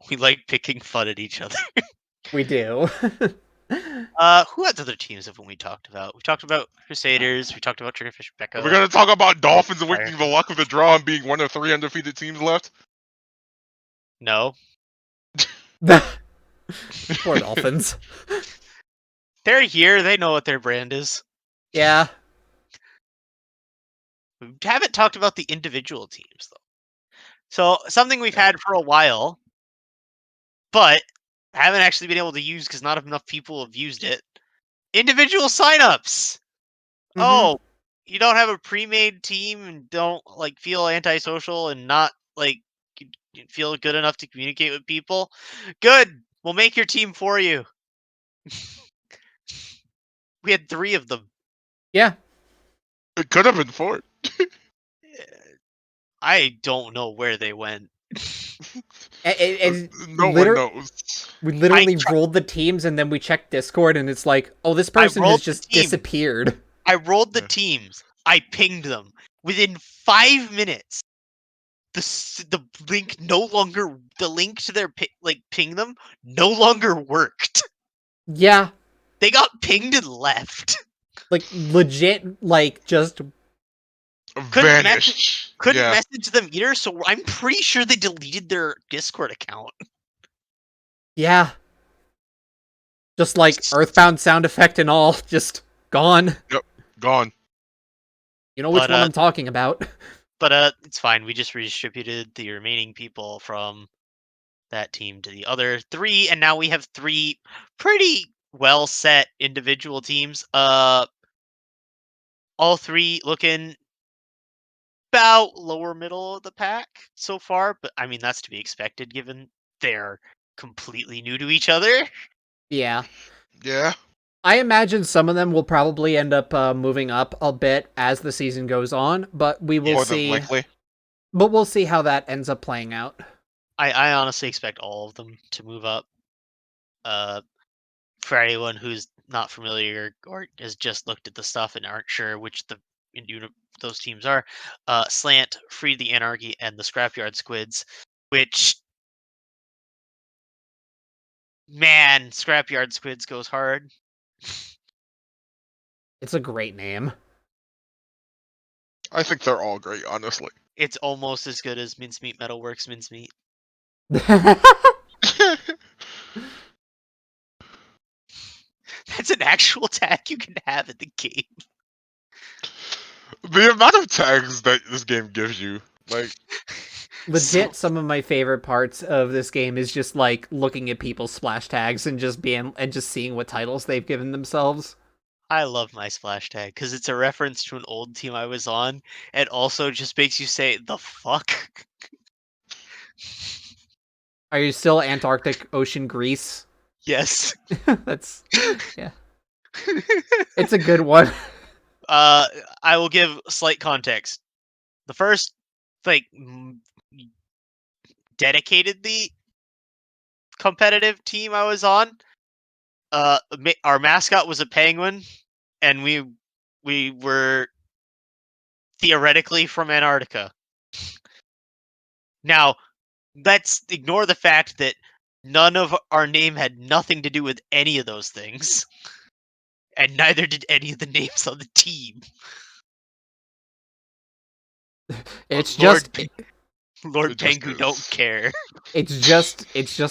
we like picking fun at each other. We do. Who had other teams have we talked about? We talked about Crusaders. We talked about Triggerfish Are Becca. we gonna talk about Dolphins Fire. winning the luck of the draw and being one of 3 undefeated teams left? No, Poor Dolphins. they're here. They know what their brand is. Yeah. We haven't talked about the individual teams though. So something we've had for a while, but haven't actually been able to use because not enough people have used it. Individual signups. Oh, you don't have a pre-made team and don't like feel antisocial and not like you feel good enough to communicate with people. Good. We'll make your team for you. We had 3 of them. Yeah. It could have been 4. I don't know where they went. No one knows. We literally rolled the teams and then we checked Discord and it's like, oh, this person has just disappeared. I rolled the teams. I pinged them. Within 5 minutes, the link the link to their ping them no longer worked. Yeah. They got pinged and left. Like legit, like just Vanished. Couldn't message them either, so I'm pretty sure they deleted their Discord account. Yeah. Just like Earthbound sound effect and all, just gone. Yep, gone. You know which one I'm talking about. But it's fine. We just redistributed the remaining people from that team to the other 3, and now we have 3 pretty well set individual teams. All 3 looking about lower middle of the pack so far, but I mean that's to be expected given they're completely new to each other. Yeah. Yeah. I imagine some of them will probably end up moving up a bit as the season goes on, but we will see. More than likely. But we'll see how that ends up playing out. I honestly expect all of them to move up. For anyone who's not familiar or has just looked at the stuff and aren't sure which those teams are, Slant, Free the Anarchy, and the Scrapyard Squids, which, man, Scrapyard Squids goes hard. It's a great name. I think they're all great, honestly. It's almost as good as Mincemeat Metalworks Mincemeat. That's an actual tag you can have in the game. The amount of tags that this game gives you, like... Legit, some of my favorite parts of this game is just like looking at people's splash tags and just seeing what titles they've given themselves. I love my splash tag because it's a reference to an old team I was on, and also just makes you say the fuck. Are you still Antarctic Ocean Grease? Yes. That's yeah. It's a good one. I will give slight context. The first, like, dedicatedly competitive team I was on, our mascot was a penguin, and we were theoretically from Antarctica. Now, let's ignore the fact that none of our name had nothing to do with any of those things. And neither did any of the names on the team. It's just Lord Pengu don't care. It's just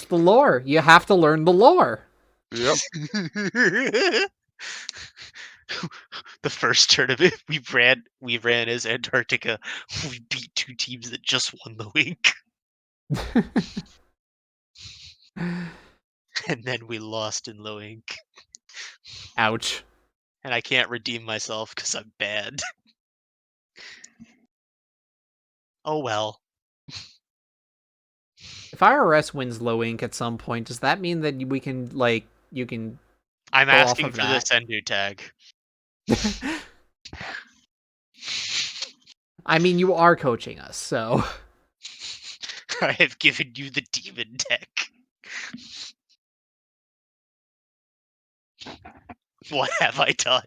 the lore. You have to learn the lore. Yep. The first tournament we ran as Antarctica. We beat 2 teams that just won the link. And then we lost in low ink. Ouch. And I can't redeem myself because I'm bad. Oh well. If IRS wins low ink at some point, does that mean that we can you can? I'm go off asking of for the that? Sendu tag. I mean, you are coaching us, so I have given you the demon deck. What have I done?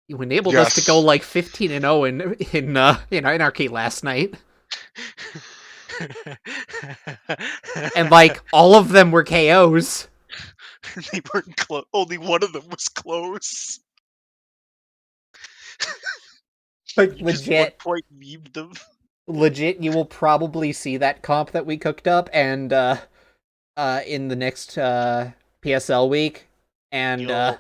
You enabled us to go like 15-0 in Anarchy last night. And like all of them were KOs. They weren't close. Only one of them was close. Like You just 1 legit, point memed them. legit. You will probably see that comp that we cooked up, and in the next PSL week, and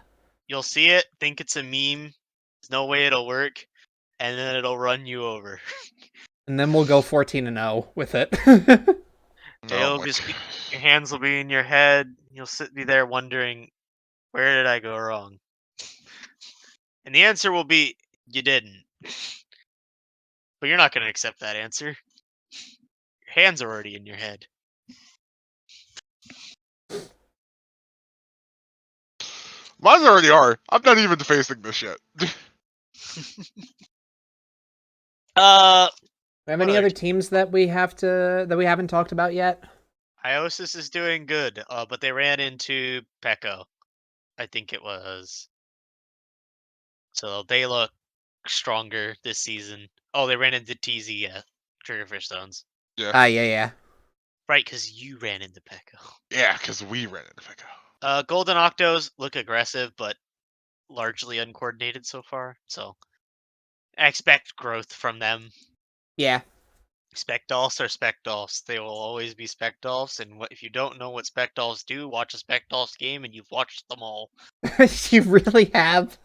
You'll see it, think it's a meme. There's no way it'll work, and then it'll run you over. then we'll go 14-0 with it. Oh It'll my just be, God. your hands will be in your head. You'll be there wondering, where did I go wrong? And the answer will be, you didn't. But you're not going to accept that answer. Your hands are already in your head. Mine already are. I'm not even facing this yet. Uh, We have What any other other teams that we haven't talked about yet? Iosis is doing good, but they ran into Pekko, I think it was. So they look stronger this season. Oh, they ran into TZ, yeah. Triggerfish Stones. Yeah. Yeah. Right, because you ran into Pekko. Yeah, because we ran into Pico. Golden Octos look aggressive, but largely uncoordinated so far. So I expect growth from them. Yeah. Spec Dolphs are Spec Dolphs. They will always be Spec Dolphs. And if you don't know what Spec Dolphs do, watch a Spec Dolphs game and you've watched them all. You really have?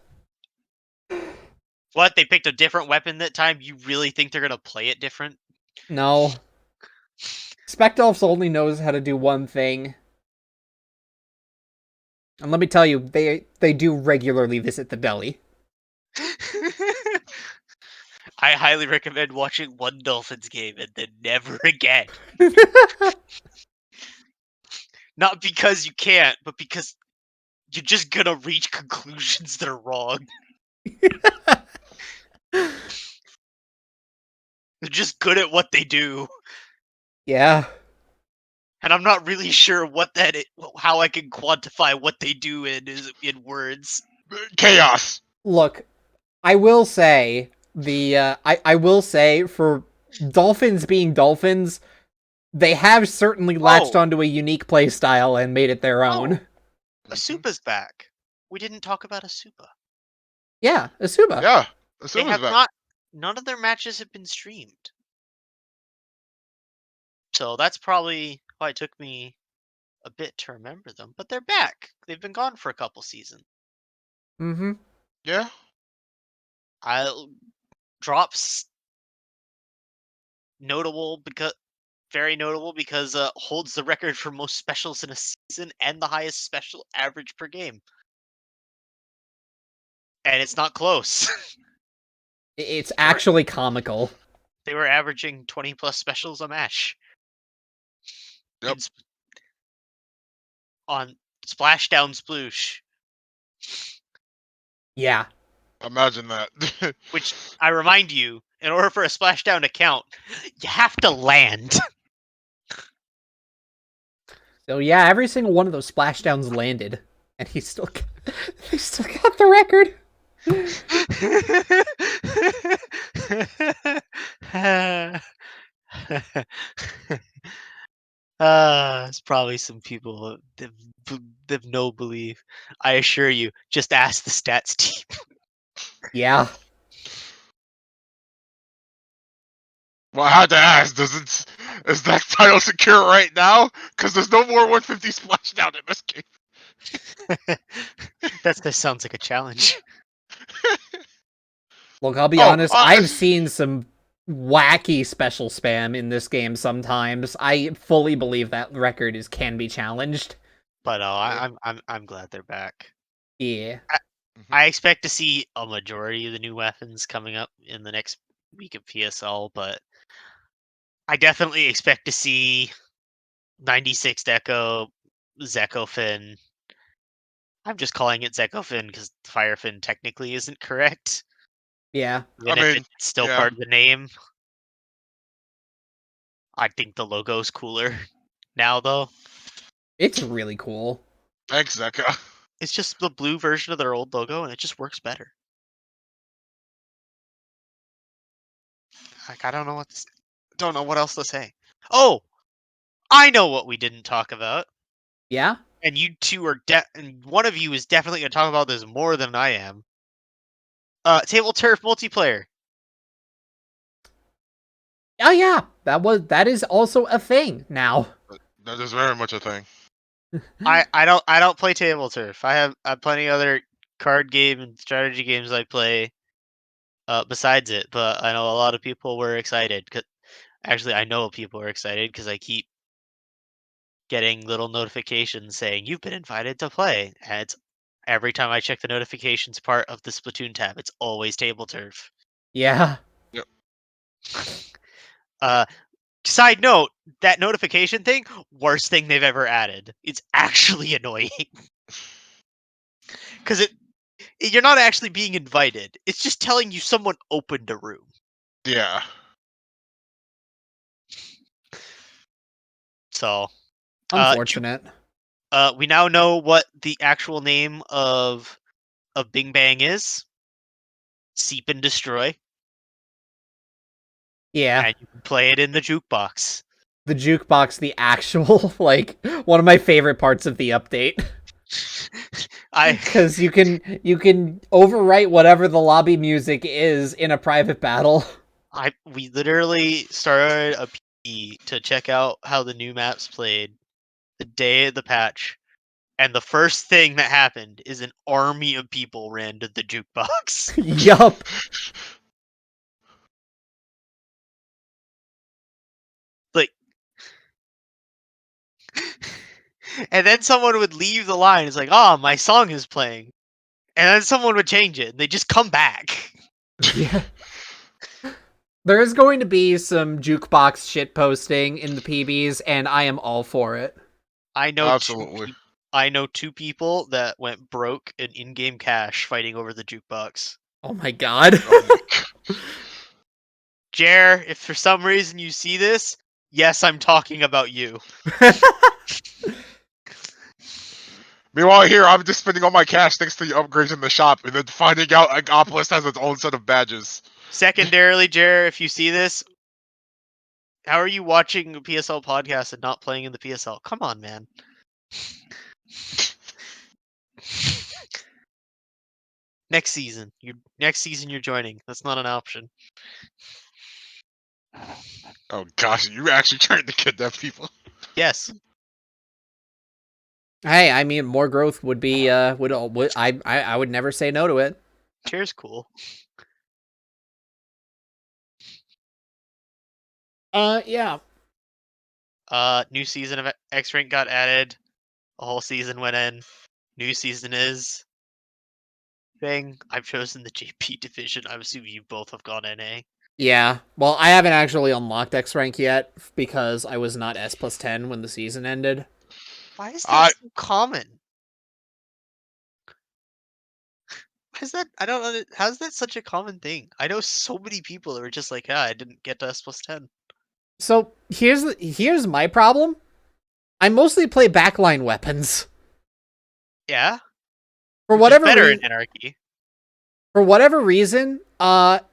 What? They picked a different weapon that time? You really think they're going to play it different? No. Spectolfs only knows how to do one thing. And let me tell you, they do regularly visit the deli. I highly recommend watching one Dolphins game and then never again. Not because you can't, but because you're just gonna reach conclusions that are wrong. They're just good at what they do, Yeah. and I'm not really sure how I can quantify what they do in words. Chaos. Look, I will say I will say for dolphins being dolphins, they have certainly latched Oh, onto a unique play style and made it their own. Asupa's back. We didn't talk about Asupa. Yeah, Asuba. Yeah. They Asuma's have back. not. None of their matches have been streamed, so that's probably why it took me a bit to remember them. But they're back. They've been gone for a couple seasons. Mm-hmm. Yeah. I drops notable because very notable because holds the record for most specials in a season and the highest special average per game. And it's not close. It's They were- actually comical. They were averaging 20 plus specials a match. Yep. On Splashdown Sploosh. Yeah. Imagine that. Which, I remind you, in order for a Splashdown to count, you have to land. So yeah, every single one of those splashdowns landed, and he still got the record. It's probably some people that no belief. I assure you, just ask the stats team. Yeah. Well, I had to ask, is that title secure right now? Because there's no more 150 splashdown in this game. That sounds like a challenge. Look, I'll be Oh, honest. I've seen some wacky special spam in this game sometimes. I fully believe that record can be challenged. But no, Yeah. I'm glad they're back. Yeah. I expect to see a majority of the new weapons coming up in the next week of PSL, but I definitely expect to see 96 Deco, Zekofin. I'm just calling it Zekofin because Firefin technically isn't correct, Yeah. even I if mean, it's still yeah. part of the name. I think the logo's cooler now, though. It's really cool. Thanks, Zeka. It's just the blue version of their old logo, and it just works better. Like I don't know what else to say. Oh, I know what we didn't talk about. Yeah? and you two are and one of you is definitely going to talk about this more than I am. Table turf multiplayer. Oh yeah, that is also a thing now. That is very much a thing. I don't play table turf. I have plenty of other card game and strategy games I play besides it, but I know a lot of people were excited. Actually, I know people are excited because I keep getting little notifications saying you've been invited to play, and it's every time I check the notifications part of the Splatoon tab, it's always table turf. Yeah. Yep. Side note, that notification thing, worst thing they've ever added. It's actually annoying because you're not actually being invited. It's just telling you someone opened a room. Yeah. So, Unfortunate. we now know what the actual name of Bing Bang is. Seep and Destroy. Yeah. And you can play it in the jukebox. The jukebox, the actual, like, one of my favorite parts of the update. Because you can overwrite whatever the lobby music is in a private battle. We literally started a P to check out how the new maps played the day of the patch, and the first thing that happened is an army of people ran to the jukebox. Yup. Like, and then someone would leave the line. It's like, oh, my song is playing, and then someone would change it, and they just come back. Yeah. There is going to be some jukebox shit posting in the PBs, and I am all for it. I know Absolutely. I know two people that went broke in-game cash fighting over the jukebox. Oh my god. Oh my god. Jer, if for some reason you see this, yes, I'm talking about you. Meanwhile, here I'm just spending all my cash thanks to the upgrades in the shop, and then finding out Agopolis has its own set of badges. Secondarily, Jer, if you see this, how are you watching a PSL podcast and not playing in the PSL? Come on, man. Next season, you're joining. That's not an option. Oh gosh, you actually trying to kidnap people? Yes. Hey, I mean, more growth would be would I would never say no to it. Jer's cool. Yeah. New season of X Rank got added. A whole season went in. New season is thing. I've chosen the JP division. I'm assuming you both have gone NA. Yeah. Well, I haven't actually unlocked X rank yet because I was not S plus 10 when the season ended. Why is that so common? Why is that? I don't know. How's that such a common thing? I know so many people who are just like, I didn't get to S plus 10. So here's my problem. I mostly play backline weapons. Yeah? For Which whatever is better reason, in Anarchy. for whatever reason,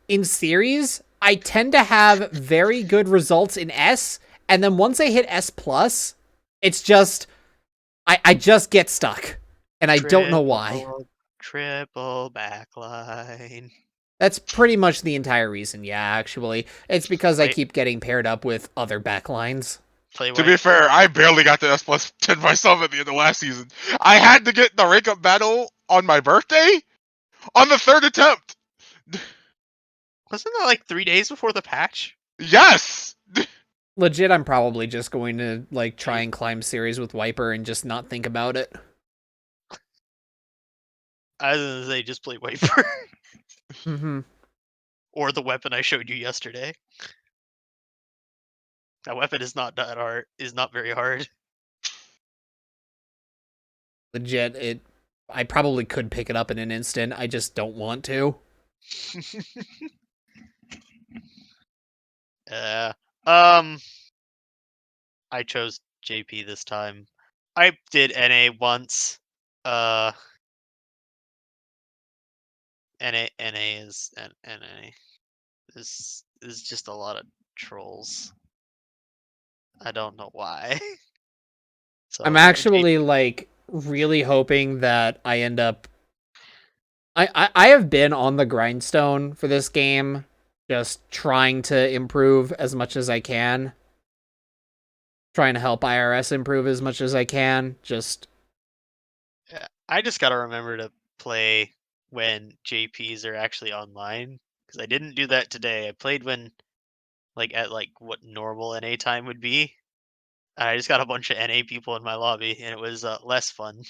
in series, I tend to have very good results in S, and then once I hit S plus, it's just I just get stuck. And I don't know why. Triple backline. That's pretty much the entire reason, yeah, actually. It's because I Wait. keep getting paired up with other backlines. To be fair, I barely got to S plus 10 myself at the end of last season. I had to get the rank up battle on my birthday on the third attempt. Wasn't that like 3 days before the patch? Yes! Legit, I'm probably just going to like try and climb series with Wiper and just not think about it. I was gonna say just play Wiper. Mm-hmm. Or the weapon I showed you yesterday. That weapon is not that hard. Is not very hard. Legit, I probably could pick it up in an instant. I just don't want to. uh, I chose JP this time. I did NA once. NA is NA is just a lot of trolls. I don't know why. So I'm going actually JP. like really hoping that I end up. I have been on the grindstone for this game, just trying to improve as much as I can. Trying to help IRS improve as much as I can. Just Yeah, I just gotta remember to play when JPs are actually online because I didn't do that today. I played when at what normal NA time would be. I just got a bunch of NA people in my lobby, and it was less fun.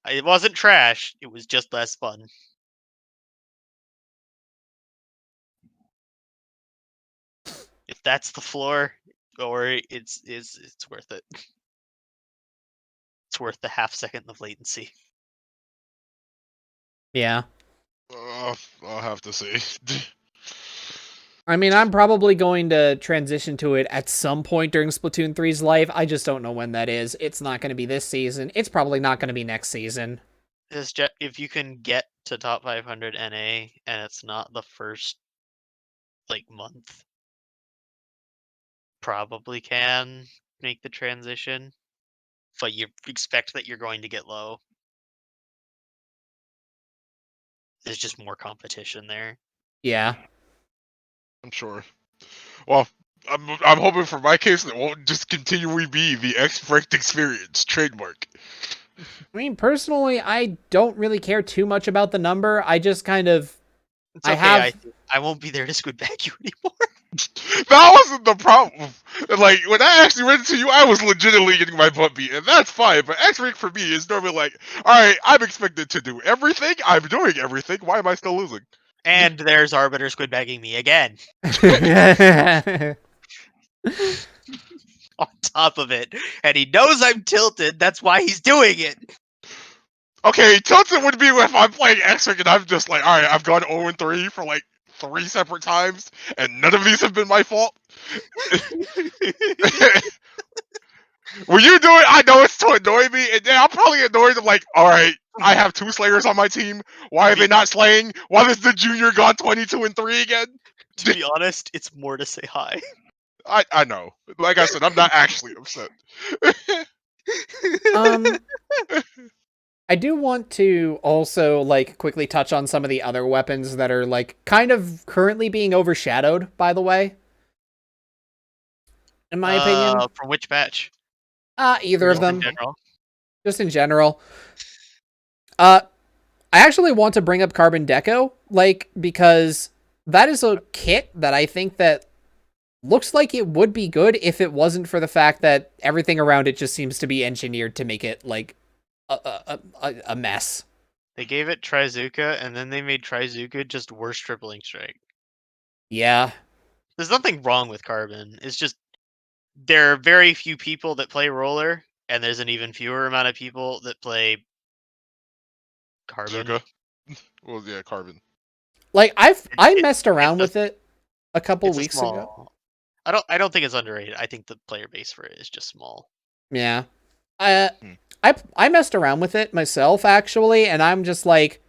It wasn't trash. It was just less fun. If that's the floor, or it's worth it. It's worth the half second of latency. yeah. I'll have to see. I mean, I'm probably going to transition to it at some point during Splatoon 3's life. I just don't know when that is. It's not going to be this season. It's probably not going to be next season. If you can get to top 500 NA and it's not the first month, probably can make the transition, but you expect that you're going to get low. There's just more competition there. Yeah. I'm sure. Well, I'm hoping for my case that it won't just continually be the X-Ranked experience trademark. I mean, personally, I don't really care too much about the number. I just kind of. It's okay. I won't be there to squid bag you anymore. That wasn't the problem. Like, when I actually went to you, I was legitimately getting my butt beat, and that's fine. But X-Rank for me is normally like, alright, I'm expected to do everything, I'm doing everything, why am I still losing? And there's Arbiter squid bagging me again. On top of it. And he knows I'm tilted, that's why he's doing it. Okay, tilted would be if I'm playing X-Rank and I'm just like, alright, I've gone 0-3 for 3 separate times, and none of these have been my fault. When you do it, I know it's to annoy me, and then I'm probably annoyed. I'm like, alright, I have 2 Slayers on my team. Why are they not slaying? Why is the Junior gone 22-3 again? To be honest, it's more to say hi. I know. Like I said, I'm not actually upset. I do want to also quickly touch on some of the other weapons that are kind of currently being overshadowed, by the way. In my opinion. From which batch? Either of them. In general. Just in general. I actually want to bring up Carbon Deco, because that is a kit that I think that looks like it would be good if it wasn't for the fact that everything around it just seems to be engineered to make it a mess. They gave it Trizuka, and then they made Trizuka just worse tripling strike. Yeah. There's nothing wrong with Carbon. It's just there are very few people that play roller, and there's an even fewer amount of people that play Carbon. Zuka. Well, yeah, Carbon. I messed around with it a couple weeks ago. I don't think it's underrated. I think the player base for it is just small. Yeah. I messed around with it myself, actually, and I'm just like,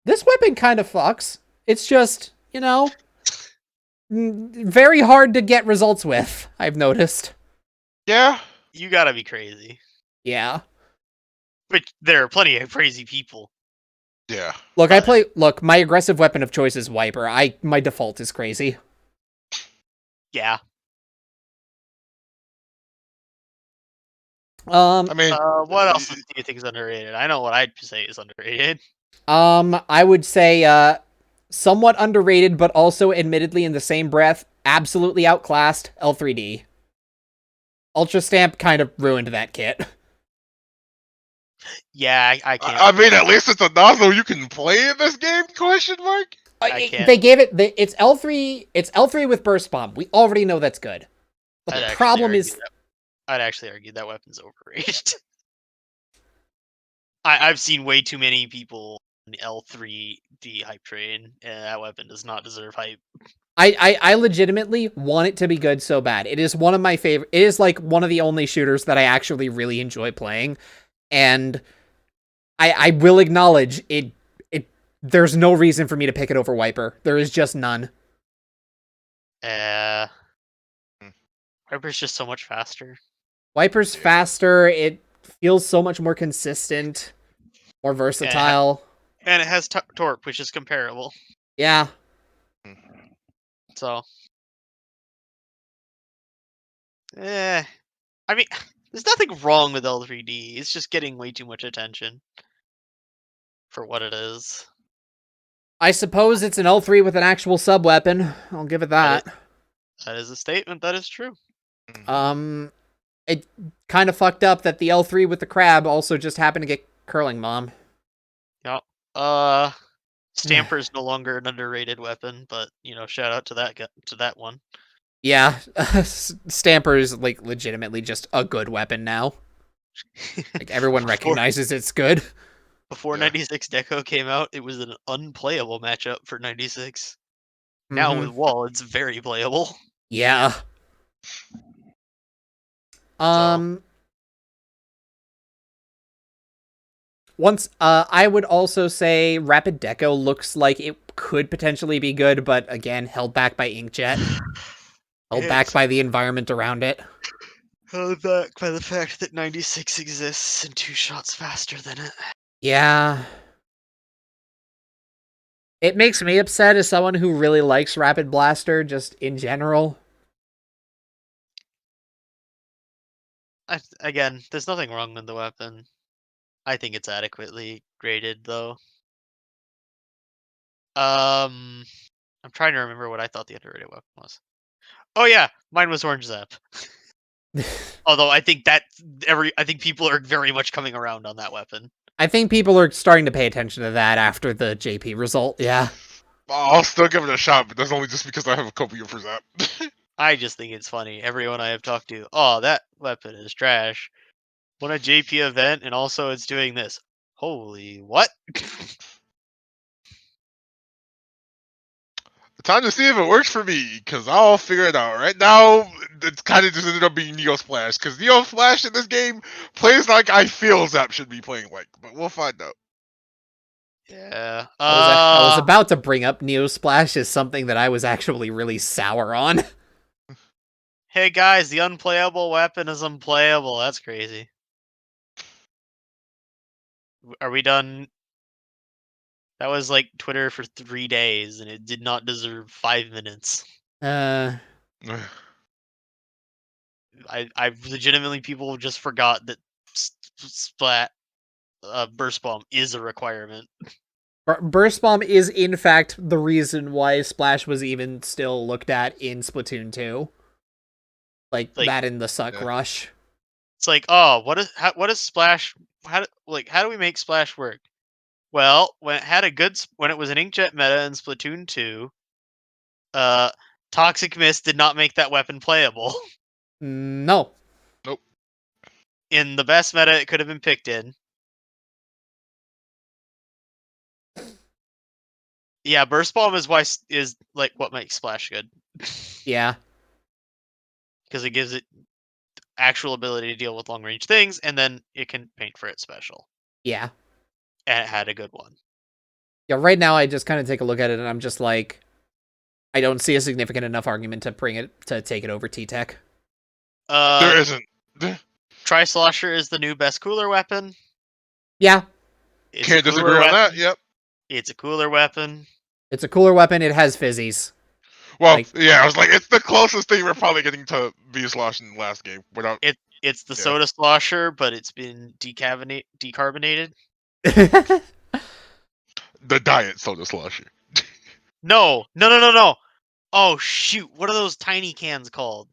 this weapon kind of fucks. It's just, very hard to get results with, I've noticed. Yeah. You gotta be crazy. Yeah. But there are plenty of crazy people. Yeah. Look, my aggressive weapon of choice is Wiper. My default is crazy. Yeah. I mean, what else do you think is underrated? I know what I'd say is underrated. I would say, somewhat underrated, but also admittedly in the same breath, absolutely outclassed, L3D. Ultra Stamp kind of ruined that kit. Yeah, I can't. I mean, at least it's a nozzle you can play in this game? Question mark. They gave it it's L3. It's L3 with Burst Bomb. We already know that's good. But the problem is, I'd actually argue that weapon's overrated. I've seen way too many people in the L3D hype train, and that weapon does not deserve hype. I legitimately want it to be good so bad. It is one of my favorite. It is one of the only shooters that I actually really enjoy playing, and I will acknowledge it. There's no reason for me to pick it over Wiper. There is just none. Wiper's just so much faster. Wiper's faster. It feels so much more consistent, more versatile. And it has torque, which is comparable. Yeah. So, I mean, there's nothing wrong with L3D. It's just getting way too much attention for what it is. I suppose it's an L3 with an actual sub-weapon. I'll give it that. That is a statement. That is true. It kind of fucked up that the L3 with the crab also just happened to get Curling Mom. Yeah. Stamper's no longer an underrated weapon, but shout out to that one. Yeah, Stamper is like legitimately just a good weapon now. Like everyone recognizes it's good. Before 96 Deco came out, it was an unplayable matchup for 96. Now with Wall, it's very playable. Yeah. Once I would also say Rapid Deco looks like it could potentially be good, but again, held back by Inkjet. Held back by the environment around it. Held back by the fact that 96 exists and 2 shots faster than it. Yeah. It makes me upset as someone who really likes Rapid Blaster, just in general. Again, there's nothing wrong with the weapon. I think it's adequately graded, though. I'm trying to remember what I thought the underrated weapon was. Oh yeah, mine was Orange Zap. Although I think people are very much coming around on that weapon. I think people are starting to pay attention to that after the JP result, yeah. I'll still give it a shot, but that's only just because I have a copy for Zap. I just think it's funny. Everyone I have talked to, oh, that weapon is trash. Won a JP event, and also it's doing this. Holy what? Time to see if it works for me, because I'll figure it out. Right now, it's kind of just ended up being Neo Splash, because Neo Splash in this game plays like I feel Zap should be playing like, but we'll find out. Yeah. I was about to bring up Neo Splash as something that I was actually really sour on. Hey guys, the unplayable weapon is unplayable. That's crazy. Are we done? That was like Twitter for 3 days, and it did not deserve 5 minutes. I legitimately, people just forgot that Splat Burst Bomb is a requirement. Burst Bomb is, in fact, the reason why Splash was even still looked at in Splatoon 2. Like that in the Suck Rush. It's like, oh, what is Splash? How do we make Splash work? Well, when it was an Inkjet meta in Splatoon 2, Toxic Mist did not make that weapon playable. No. Nope. In the best meta it could have been picked in. Yeah, Burst Bomb is like what makes Splash good. Yeah. Because it gives it actual ability to deal with long range things, and then it can paint for it special. Yeah. And it had a good one. Yeah, right now I just kind of take a look at it and I'm just like, I don't see a significant enough argument to take it over T-Tech. There isn't. Tri-Slosher is the new best cooler weapon. Yeah. Can't disagree on that, yep. It's a cooler weapon. It's a cooler weapon, it has fizzies. Well, I was like, it's the closest thing we're probably getting to V-Slosh in the last game. Without It's the soda slosher, but it's been decarbonated. The diet soda slosher. No. Oh shoot! What are those tiny cans called?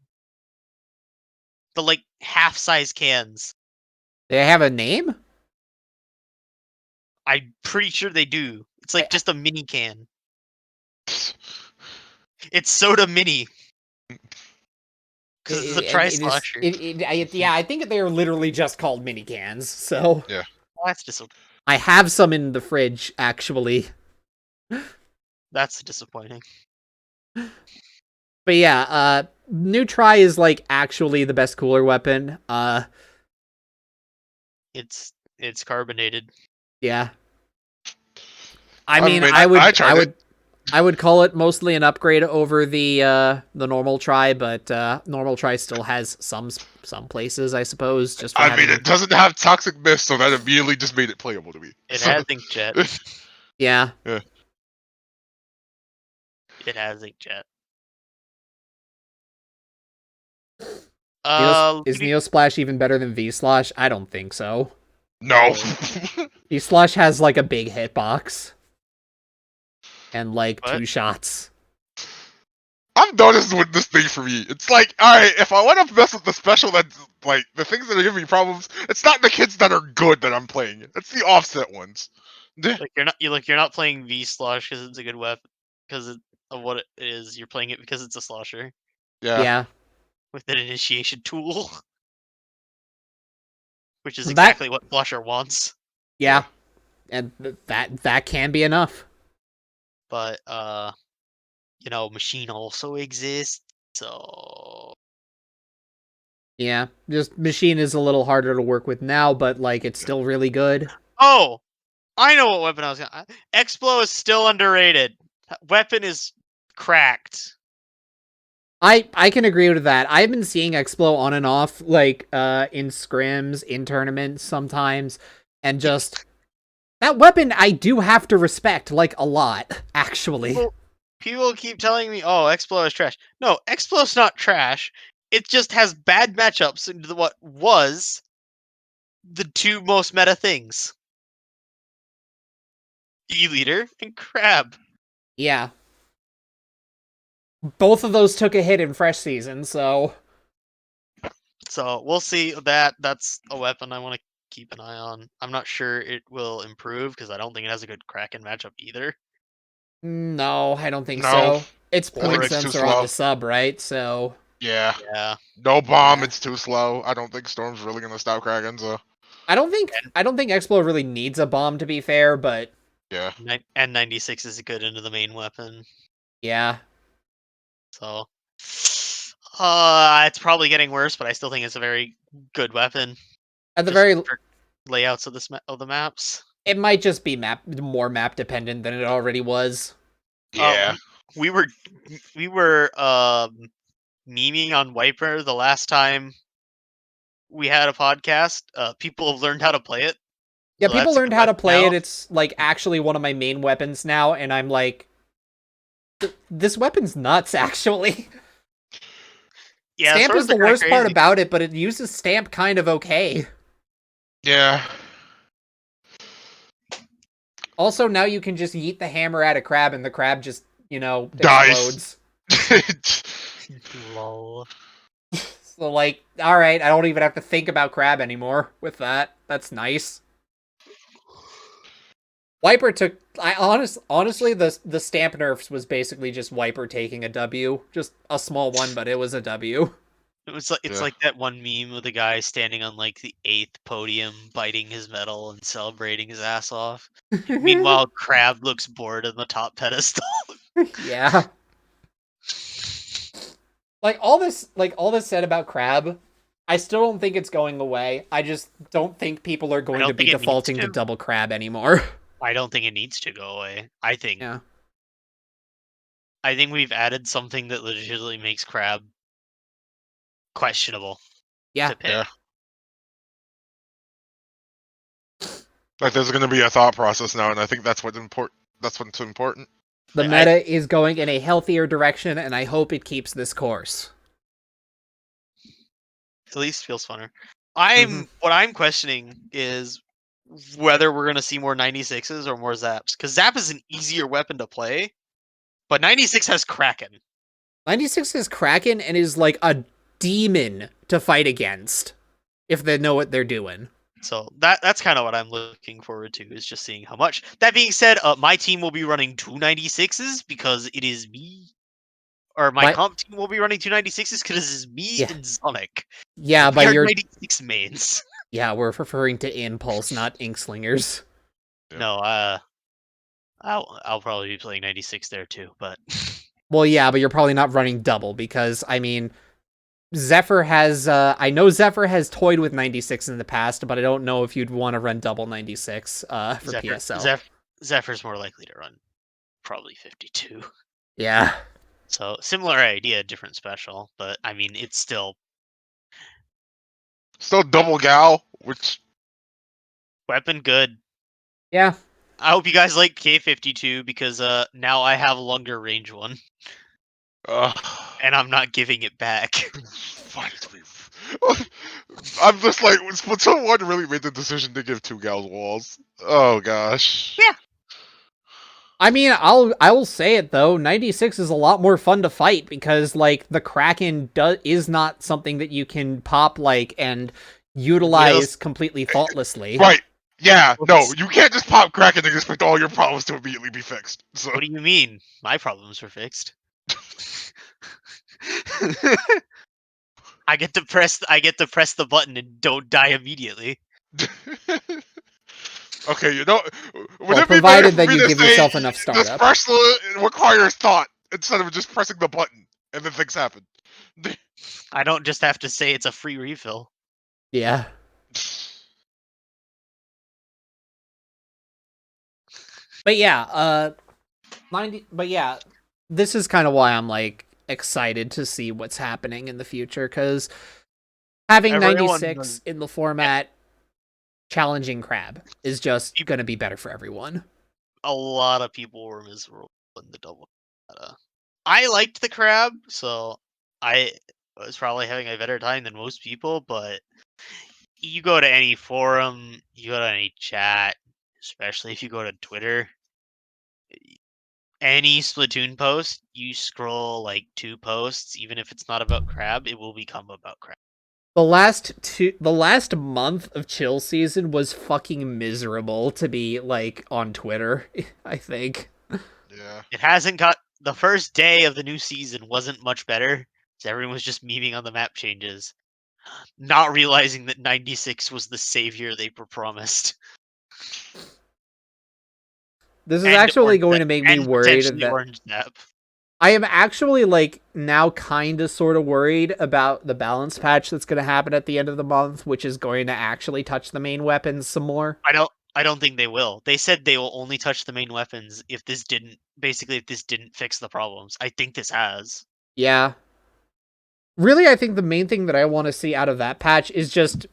The like half-size cans. They have a name? I'm pretty sure they do. It's like just a mini can. It's soda mini. Because it's a tri-slosher. Yeah, I think they are literally just called mini cans. So yeah, that's disappointing. I have some in the fridge actually. That's disappointing. But yeah, new Tri is like actually the best cooler weapon. It's carbonated. Yeah. I mean, I would I would call it mostly an upgrade over the normal try, but normal try still has some places, I suppose, just for I mean, having. it doesn't have toxic mist, so that immediately just made it playable to me. It So, has inkjet. Yeah. yeah. It has inkjet. Is Neosplash even better than V-Slosh? I don't think so. No. V-Slosh has like a big hitbox. And like What? 2 shots. I've noticed with this thing for me, it's like, alright, if I want to mess with the special that's like the things that are giving me problems, it's not the kids that are good that I'm playing. It's the offset ones. Like you're not playing V Slosh because it's a good weapon because of what it is. You're playing it because it's a slosher Yeah. with an initiation tool, which is That- exactly what Slosher wants. Yeah. And that can be enough. But Machine also exists, so Yeah. Just Machine is a little harder to work with now, but like it's still really good. oh, I know what weapon I was gonna. Explo is still underrated. Weapon is cracked. I can agree with that. I've been seeing Explo on and off, like in scrims, in tournaments sometimes, and just that weapon I do have to respect like a lot, actually. People keep telling me, "Oh, Explo is trash." No, Explo's not trash. It just has bad matchups into what was the 2 most meta things: E-Leader and Crab. Yeah. Both of those took a hit in fresh season, so So we'll see. That's a weapon I want to keep an eye on. I'm not sure it will improve because I don't think it has a good Kraken matchup either. no, I don't think No. so. It's I point think it's too sensor on slow. the sub, right? So Yeah. Yeah. No bomb, Yeah. it's too slow. I don't think Storm's really gonna stop Kraken, so I don't think Explo really needs a bomb to be fair, but yeah. And 96 is good into the main weapon. yeah. So it's probably getting worse, but I still think it's a very good weapon. At the Just very for layouts of the maps. it might just be more map dependent than it already was. Yeah. We were memeing on Wiper the last time we had a podcast. People have learned how to play it. Yeah, So people that's a learned good how to weapon play it. now. It's like actually one of my main weapons now, and I'm like, this weapon's nuts. Actually, Yeah, Stamp swords is are the kinda worst part crazy. about it, but it uses Stamp kind of okay. Yeah. Also, now you can just yeet the hammer at a crab, and the crab just Dice. explodes. Lol. So like, all right, I don't even have to think about crab anymore with that. That's nice. Wiper took. Honestly, the Stamp nerfs was basically just Wiper taking a W, just a small one, but it was a W. It's Yeah. like that one meme with the guy standing on like the 8th podium, biting his medal and celebrating his ass off. Meanwhile, Crab looks bored on the top pedestal. Yeah. Like all this said about crab, I still don't think it's going away. I just don't think people are going to don't be think it needs defaulting to to. double crab anymore. I don't think it needs to go away. I think Yeah. we've added something that legitimately makes Crab questionable Yeah. to pick. Yeah. Like there's gonna be a thought process now, and I think that's what's important. That's what's important. The I- meta is going in a healthier direction, and I hope it keeps this course. At least feels funner. Mhm. What I'm questioning is whether we're gonna see more 96s or more Zaps. Because Zap is an easier weapon to play, but 96 has Kraken. 96 is Kraken and is like a demon to fight against if they know what they're doing. So that's kind of what I'm looking forward to, is just seeing how much. That being said, my team will be running 296s because it is me. Or my But comp team will be running 296s because it is me yeah, and Sonic. yeah, We but are you're 96 mains. yeah, we're referring to Impulse, not Inkslingers. Yeah. No, I'll probably be playing 96 there too, but Well, yeah, but you're probably not running double because I mean, Zephyr has. I know Zephyr has toyed with 96 in the past, but I don't know if you'd want to run double 96 for PSL. Zephyr's more likely to run probably 52. Yeah. So similar idea, different special, but I mean it's still Still double gal, which weapon good. Yeah. I hope you guys like K52 because now I have a longer range one uh, and I'm not giving it back. fine, I'm just like, would someone really made the decision to give 2 gals walls? Oh gosh. Yeah. I mean, I will say it though. 96 is a lot more fun to fight because like the Kraken is not something that you can pop like and utilize completely thoughtlessly. Right. Yeah, no, Whoops. you can't just pop Kraken and expect all your problems to immediately be fixed. So What do you mean? My problems were fixed. I get to press the button and don't die immediately. okay, you know, would Well, it be better provided for that me you to give say yourself enough this startup. special requires thought instead of just pressing the button and then things happen? I don't just have to say it's a free refill. Yeah. But yeah, 90 but yeah, this is kind of why I'm like excited to see what's happening in the future cuz having Everyone 96 in the format challenging crab is just going to be better for everyone. A lot of people were miserable in the double meta. I liked the crab, so I was probably having a better time than most people, but you go to any forum, you go to any chat, especially if you go to Twitter, any Splatoon post, you scroll like 2 posts, even if it's not about crab, it will become about crab. The last month of chill season was fucking miserable to be like on Twitter, I think. Yeah. It hasn't got the first day of the new season wasn't much better. So everyone was just memeing on the map changes, not realizing that 96 was the savior they were promised. This is And actually orange going to make me and worried potentially that orange nap. I am actually like now kind of sort of worried about the balance patch that's going to happen at the end of the month, which is going to actually touch the main weapons some more. I don't think they will. They said they will only touch the main weapons if this didn't fix the problems. I think this has. Yeah. Really, I think the main thing that I want to see out of that patch is just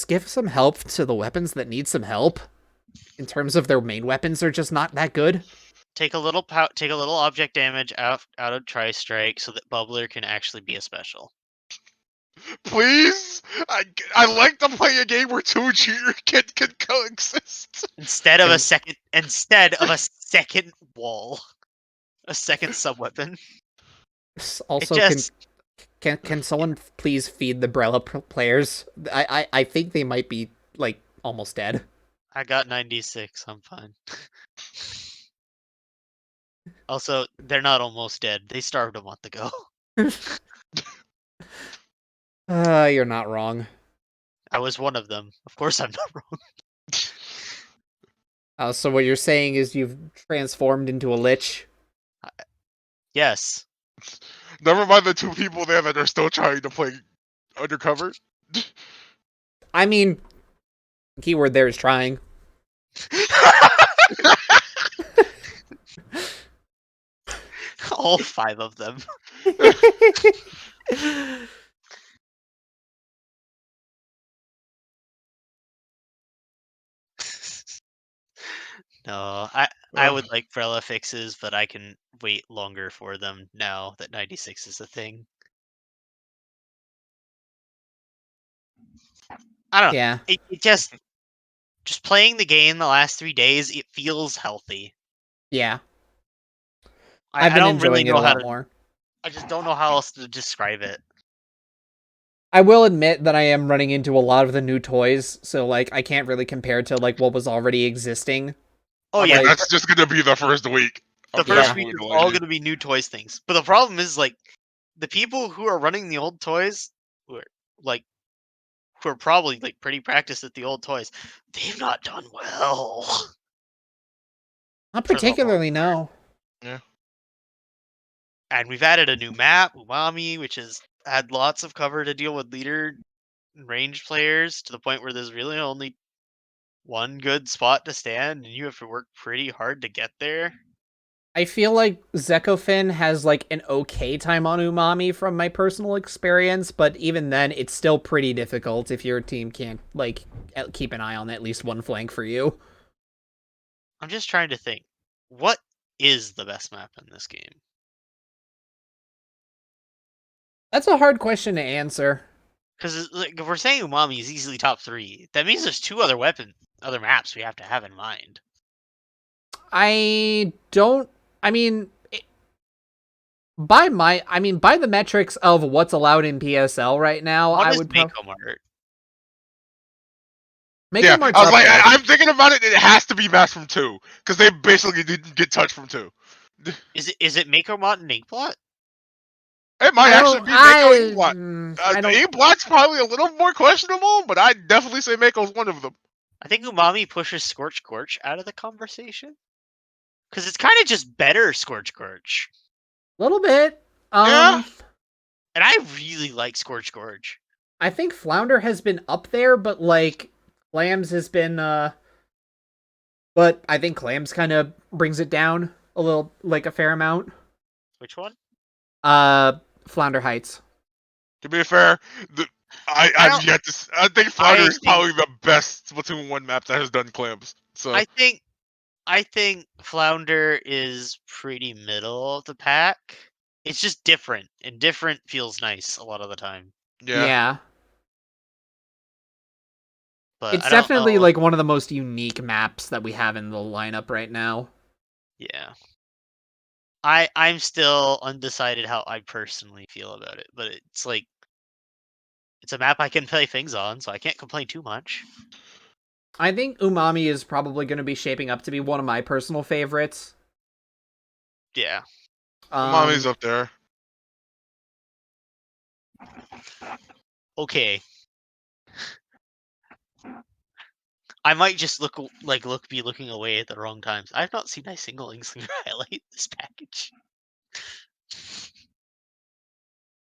give some help to the weapons that need some help. In terms of their main weapons, are just not that good. Take a little object damage out of Tri-Strike so that Bubbler can actually be a special. Please, I like to play a game where 2 cheater can coexist. Instead of a second wall. A second sub-weapon. It Also, just can someone please feed the Brella players? I think they might be like almost dead. I got 96, I'm fine. Also, they're not almost dead. They starved a month ago. You're not wrong. I was one of them. Of course I'm not wrong. So what you're saying is you've transformed into a lich? Yes. Never mind the 2 people there that are still trying to play undercover. I mean, keyword there is trying. All 5 of them. No, I would like Brella fixes, but I can wait longer for them now that 96 is a thing. I don't know. Yeah. It just playing the game the last 3 days, it feels healthy. Yeah. I've I been don't really enjoying it a know how lot to. more. I just don't know how else to describe it. I will admit that I am running into a lot of the new toys, so like I can't really compare to like what was already existing. Oh I yeah, mean, Like, that's just gonna be the first week. the I'm just first yeah. not week going is to lie to all you. going to be new toys things. But the problem is like the people who are running the old toys, who are like who are probably like pretty practiced at the old toys, they've not done well. Not For the long particularly, no. Yeah. And we've added a new map, Umami, which has had lots of cover to deal with leader and range players to the point where there's really only one good spot to stand and you have to work pretty hard to get there. I feel like Zekofin has like an okay time on Umami from my personal experience, but even then, it's still pretty difficult if your team can't like keep an eye on at least one flank for you. I'm just trying to think. What is the best map in this game? That's a hard question to answer. Because like, if we're saying Umami is easily top 3, that means there's 2 other maps we have to have in mind. I don't. I mean, by the metrics of what's allowed in PSL right now, One I is would probably Mako Mart. Yeah, Mako Mart's I was up like, there. I'm thinking about it. It has to be maps from 2 because they basically didn't get touched from 2. Is it Mako Mart and Inkblot? It might actually be Mako Inkblot. I don't. Inkblot's probably a little more questionable, but I'd definitely say Mako's one of them. I think Umami pushes Scorch Gorge out of the conversation. Because it's kind of just better Scorch Gorge. Little bit. Yeah. And I really like Scorch Gorge. I think Flounder has been up there, but like Clams has been but I think Clams kind of brings it down a little, like a fair amount. Which one? Flounder Heights. To be fair, I've yet to. I think Flounder is probably the best Splatoon 1 map that has done clams. So I think Flounder is pretty middle of the pack. It's just different, and different feels nice a lot of the time. Yeah. But It's I don't definitely know. like one of the most unique maps that we have in the lineup right now. Yeah. I'm still undecided how I personally feel about it, but it's like it's a map I can play things on, so I can't complain too much. I think Umami is probably going to be shaping up to be one of my personal favorites. Yeah. Umami's up there. Okay. I might just be looking away at the wrong times. I've not seen a single Inkling highlight this package.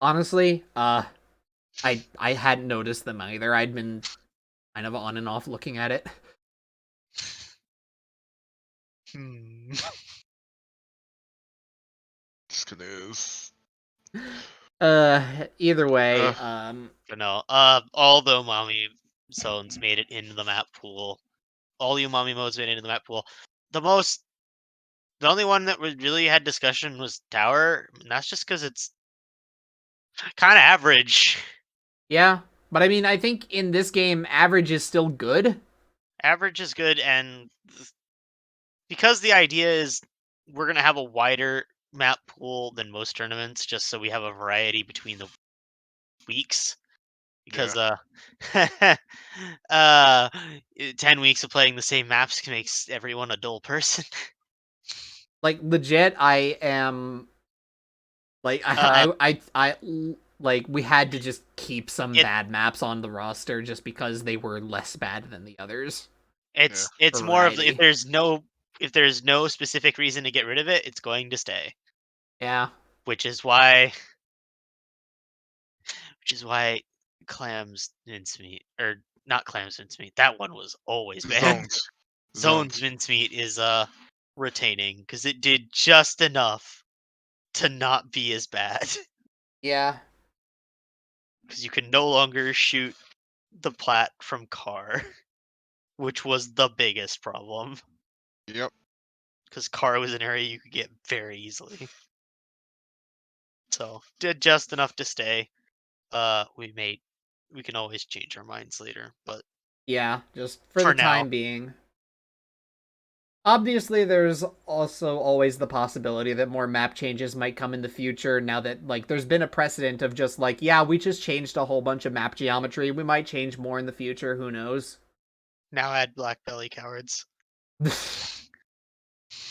Honestly, I hadn't noticed them either. I'd been kind of on and off looking at it. Just canoes. Either way, But no, all the Umami zones made it into the map pool. All the Umami modes made it into the map pool. The only one that really had discussion was Tower, and that's just because it's kind of average. yeah, but I mean, I think in this game, average is still good. Average is good, and because the idea is we're gonna have a wider map pool than most tournaments, just so we have a variety between the weeks. Because 10 weeks of playing the same maps makes everyone a dull person. Like legit, I am like I like we had to just keep some bad maps on the roster just because they were less bad than the others. It's more of if there's no specific reason to get rid of it, it's going to stay. Yeah. Which is why clams mincemeat, or not clams mincemeat. That one was always banned. Zones mincemeat is retaining because it did just enough to not be as bad. Yeah. Because you can no longer shoot the plat from car, which was the biggest problem. Yep. Because car was an area you could get very easily. So did just enough to stay. We can always change our minds later, but yeah, just for for the now. time being. Obviously, there's also always the possibility that more map changes might come in the future now that, like, there's been a precedent of just, like, yeah, we just changed a whole bunch of map geometry. We might change more in the future. Who knows? Now add black belly cowards.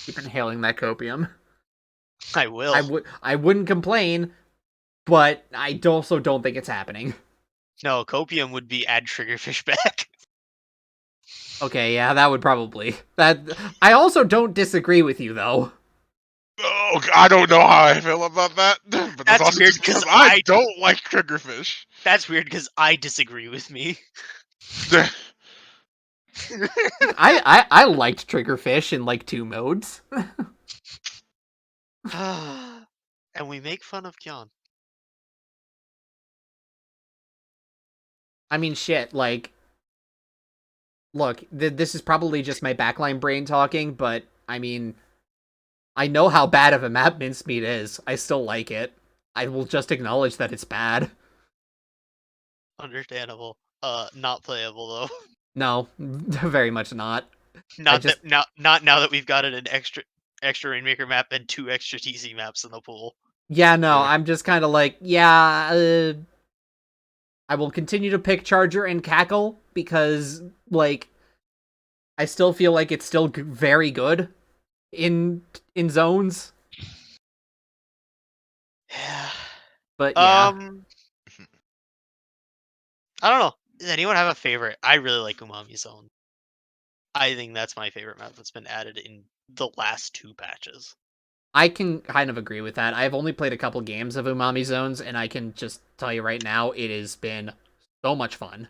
Keep inhaling that copium. I will. I wouldn't complain, but I also don't think it's happening. No, copium would be add triggerfish back. Okay, yeah, that would probably. That I also don't disagree with you though. Oh, I don't know how I feel about that. But that's also weird because I don't like triggerfish. That's weird because I disagree with me. I liked triggerfish in like 2 modes. And we make fun of Kyon. I mean, shit, like, look, this is probably just my backline brain talking, but, I mean, I know how bad of a map Mincemeat is. I still like it. I will just acknowledge that it's bad. Understandable. Not playable though. No, very much not. Not now that we've got an extra Rainmaker map and 2 extra TC maps in the pool. Yeah, no, Yeah. I'm just kind of like, yeah, I will continue to pick Charger and Cackle because, like, I still feel like it's still very good in zones. Yeah. But yeah, I don't know. Does anyone have a favorite? I really like Umami Zone. I think that's my favorite map that's been added in the last 2 patches. I can kind of agree with that. I've only played a couple games of Umami Zones, and I can just tell you right now, it has been so much fun.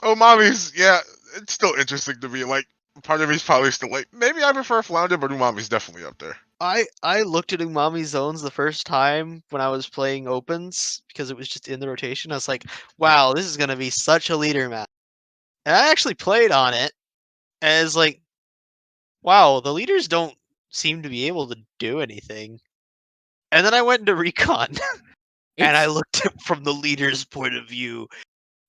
Oh, Mommy's, yeah, it's still interesting to me. Like, part of me's probably still like, maybe I prefer Flounder, but Umami's definitely up there. I looked at Umami Zones the first time when I was playing Opens because it was just in the rotation. I was like, wow, this is going to be such a leader map. And I actually played on it as like, wow, the leaders don't seem to be able to do anything. And then I went into Recon and I looked at it from the leader's point of view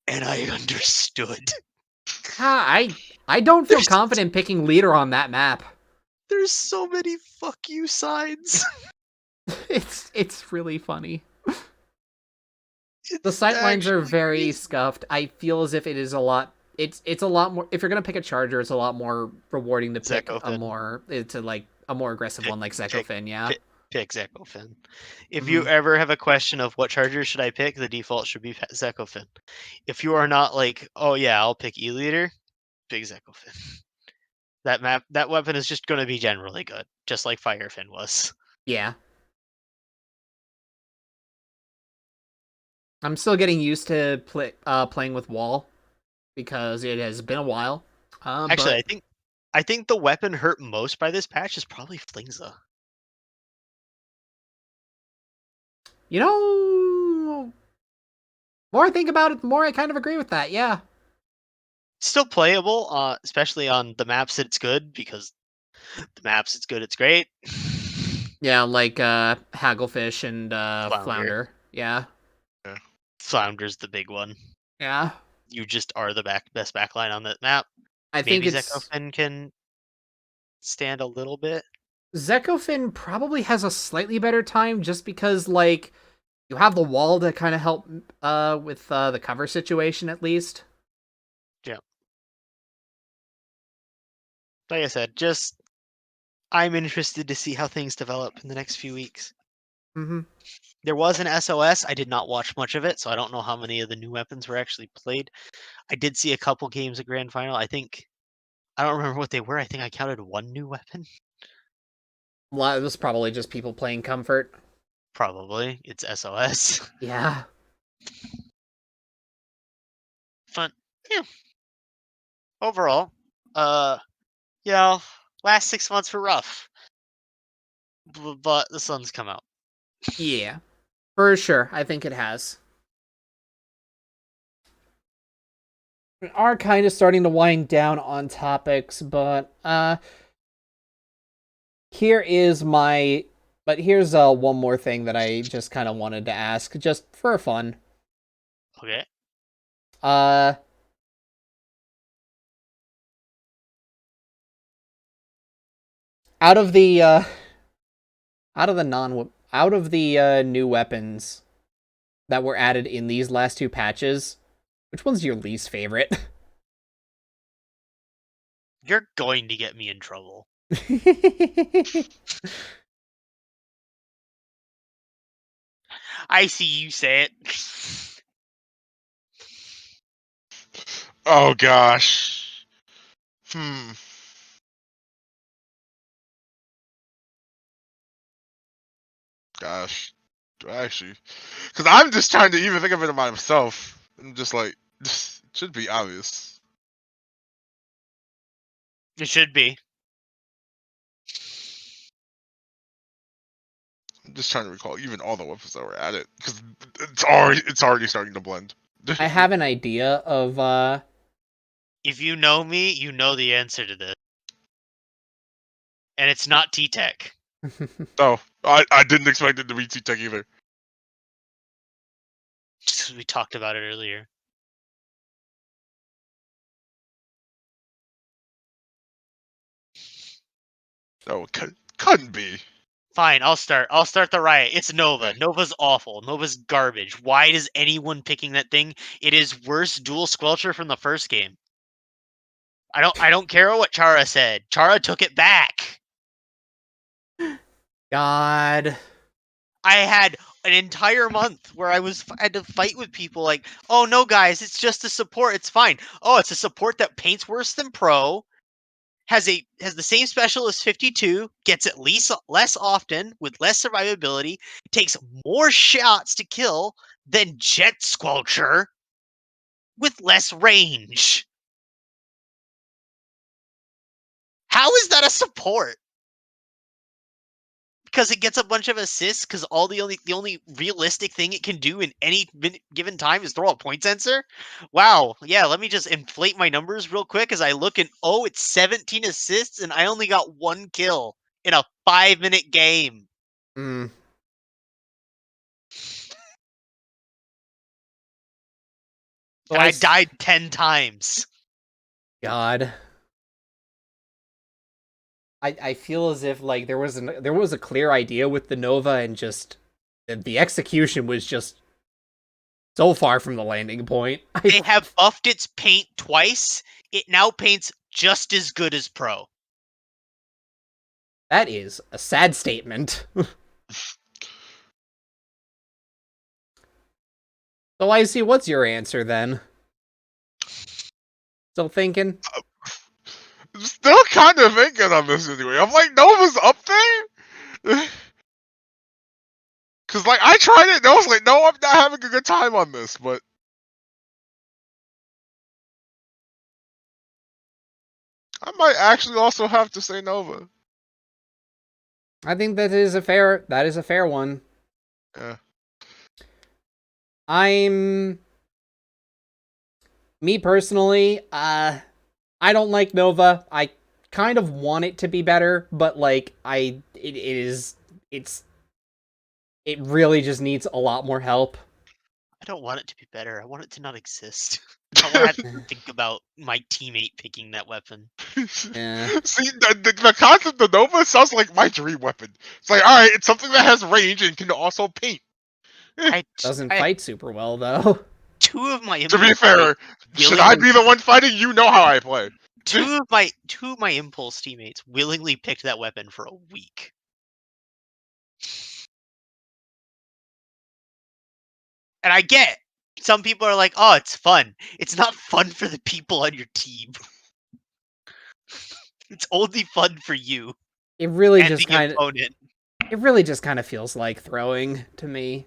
and I understood. I don't feel confident picking leader on that map. There's so many fuck you signs. It's really funny. It's The sightlines are actually very crazy. scuffed. I feel as if it is a lot. It's a lot more. If you're gonna pick a charger, it's a lot more rewarding to pick a Zekofin. more a more aggressive one like Zekofin. Yeah. Pick Zekofin. If you Mhm. ever have a question of what charger should I pick, the default should be Zekofin. If you are not like, oh yeah, I'll pick E-Leader, pick Zekofin. That weapon is just going to be generally good, just like Firefin was. Yeah. I'm still getting used to playing with wall because it has been a while. Actually, But I think the weapon hurt most by this patch is probably Flingza. you know, more I think about it, the more I kind of agree with that. Yeah. Still playable, especially on the maps that it's good, because the maps it's good, it's great. Yeah, like Hagglefish and Flounder. Flounder. Yeah. Yeah. Flounder's the big one. Yeah. You just are the best backline on that map. I think Maybe it's Zekofin can stand a little bit. Zekofin probably has a slightly better time just because like you have the wall to kind of help with the cover situation at least. Yeah. Like I said, just I'm interested to see how things develop in the next few weeks. Mm-hmm. There was an SOS. I did not watch much of it, so I don't know how many of the new weapons were actually played. I did see a couple games of Grand Final. I don't remember what they were. I think I counted 1 new weapon. Well, it was probably just people playing comfort. Probably. It's SOS. Yeah. Fun. Yeah. Overall, yeah, last 6 months were rough. But the sun's come out. Yeah. For sure. I think it has. We are kind of starting to wind down on topics, but here is my but here's one more thing that I just kind of wanted to ask just for fun. Okay. Uh out of the out of the new weapons that were added in these last 2 patches, which one's your least favorite? You're going to get me in trouble. I see you say it. Oh gosh. Gosh. Do I actually? Because I'm just trying to even think of it about myself. I'm just like, it should be obvious. It should be. I'm just trying to recall even all the weapons that were added because it's already starting to blend. I have an idea of If you know me, you know the answer to this. And it's not T-Tech. Oh, I didn't expect it to be T-Tech either. We talked about it earlier. No, couldn't be. Fine, I'll start. I'll start the riot. It's Nova. Okay. Nova's awful. Nova's garbage. Why is anyone picking that thing? It is worse dual squelcher from the first game. I don't care what Chara said. Chara took it back. God. I had an entire month where I had to fight with people like, oh no guys, it's just a support, it's fine. Oh, it's a support that paints worse than Pro, has the same special as 52, gets at least less often with less survivability, takes more shots to kill than Jet Squelcher with less range. How is that a support? Because it gets a bunch of assists because the only realistic thing it can do in any given time is throw a point sensor. Wow, yeah, let me just inflate my numbers real quick as I look and oh, it's 17 assists and I only got 1 kill in a 5-minute game. Mm. So And I died 10 times. God. I feel as if like there was a clear idea with the Nova and just the execution was just so far from the landing point. They have buffed its paint twice. It now paints just as good as Pro. That is a sad statement. So I see. What's your answer then? Still thinking? Still kind of thinking on this anyway. I'm like, Nova's up there? Because, like, I tried it and I was like, no, I'm not having a good time on this, but... I might actually also have to say Nova. I think that is a fair one. Yeah. Me personally, I don't like Nova. I kind of want it to be better, but like it really just needs a lot more help. I don't want it to be better. I want it to not exist. I want to have to think about my teammate picking that weapon. Yeah. See, the concept of Nova sounds like my dream weapon. It's like, alright, it's something that has range and can also paint. Doesn't fight super well though. Two of my To be fair, should I be the one fighting? You know how I play. two of my impulse teammates willingly picked that weapon for a week. And I get it. Some people are like, oh, it's fun. It's not fun for the people on your team. It's only fun for you It really and just the kind of opponent. it really just kind of feels like throwing to me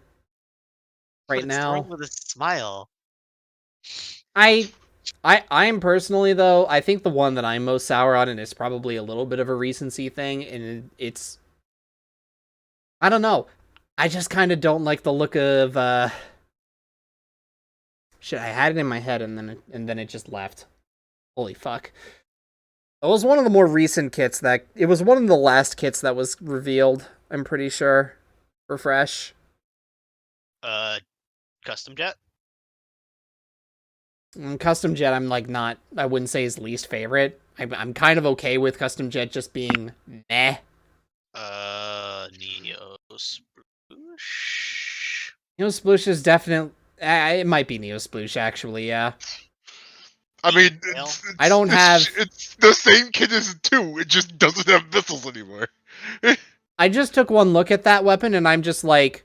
But right it's thrown now. with a smile. I'm personally though, I think the one that I'm most sour on, and it's probably a little bit of a recency thing, and it's I don't know. I just kind of don't like the look of shit. I had it in my head and then it just left. Holy fuck. It was one of the more recent kits it was one of the last kits that was revealed, I'm pretty sure, for Fresh. Custom jet? Custom Jet, I'm like not. I wouldn't say his least favorite. I'm kind of okay with Custom Jet just being meh. Neo Sploosh. Neo Sploosh is definitely. It might be Neo Sploosh actually. Yeah. I mean, I don't have. It's the same kid as 2. It just doesn't have missiles anymore. I just took one look at that weapon and I'm just like,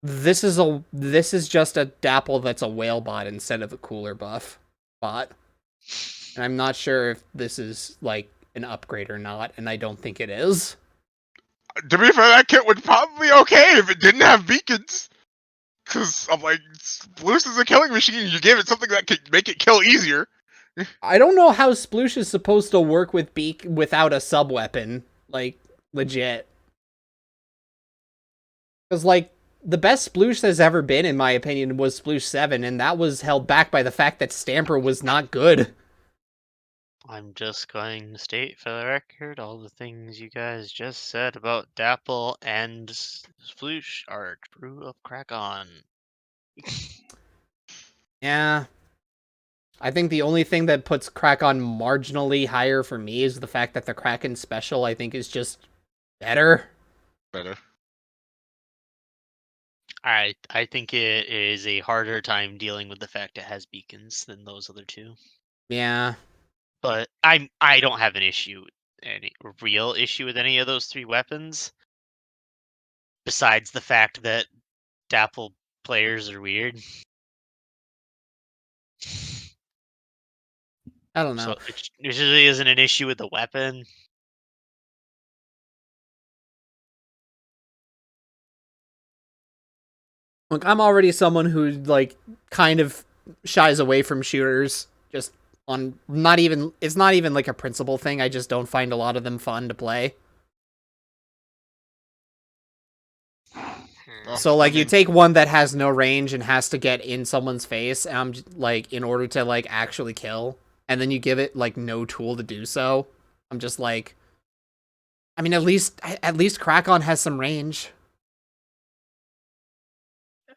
this is just a Dapple that's a whale bot instead of a cooler buff bot. And I'm not sure if this is like an upgrade or not, and I don't think it is. To be fair, that kit would probably be okay if it didn't have beacons. Because I'm like, Sploosh is a killing machine. You gave it something that could make it kill easier. I don't know how Sploosh is supposed to work with without a sub weapon. Like, legit. Because, like, the best Sploosh there's ever been, in my opinion, was Sploosh 7, and that was held back by the fact that Stamper was not good. I'm just going to state for the record all the things you guys just said about Dapple and Sploosh are true of Crack On. Yeah. I think the only thing that puts Crack-On marginally higher for me is the fact that the Kraken special, I think, is just better. Better. I think it is a harder time dealing with the fact it has beacons than those other two. Yeah. But I don't have an issue, any real issue with any of those three weapons. Besides the fact that Dapple players are weird. I don't So know. it usually isn't an issue with the weapon. Look, I'm already someone who, like, kind of shies away from shooters. Just on, not even, it's not even like a principle thing. I just don't find a lot of them fun to play. Well, So, I like, you mean, take one that has no range and has to get in someone's face, like, in order to, like, actually kill, and then you give it, like, no tool to do so. I'm just like, I mean, at least Crack-On has some range.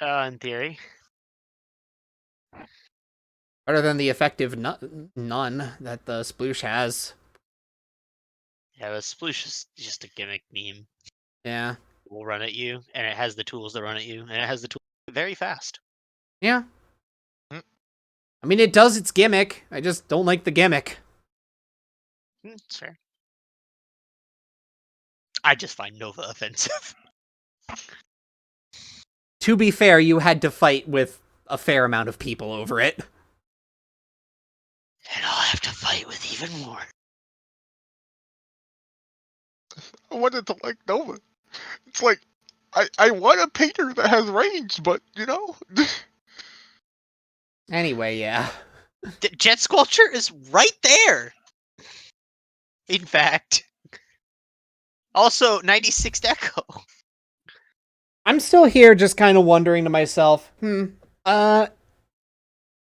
In theory. Better than the effective none that the Sploosh has. Yeah, but Sploosh is just a gimmick meme. Yeah. It will run at you, and it has the tools to run at you, and it has the tools very fast. Yeah. Mm. I mean, it does its gimmick. I just don't like the gimmick. It's fair. I just find Nova offensive. To be fair, you had to fight with a fair amount of people over it. And I'll have to fight with even more. I wanted to like Nova. It's like, I want a painter that has range, but, you know. Anyway, yeah. Jet Sculpture is right there. In fact. Also, 96 Deco. I'm still here just kind of wondering to myself, I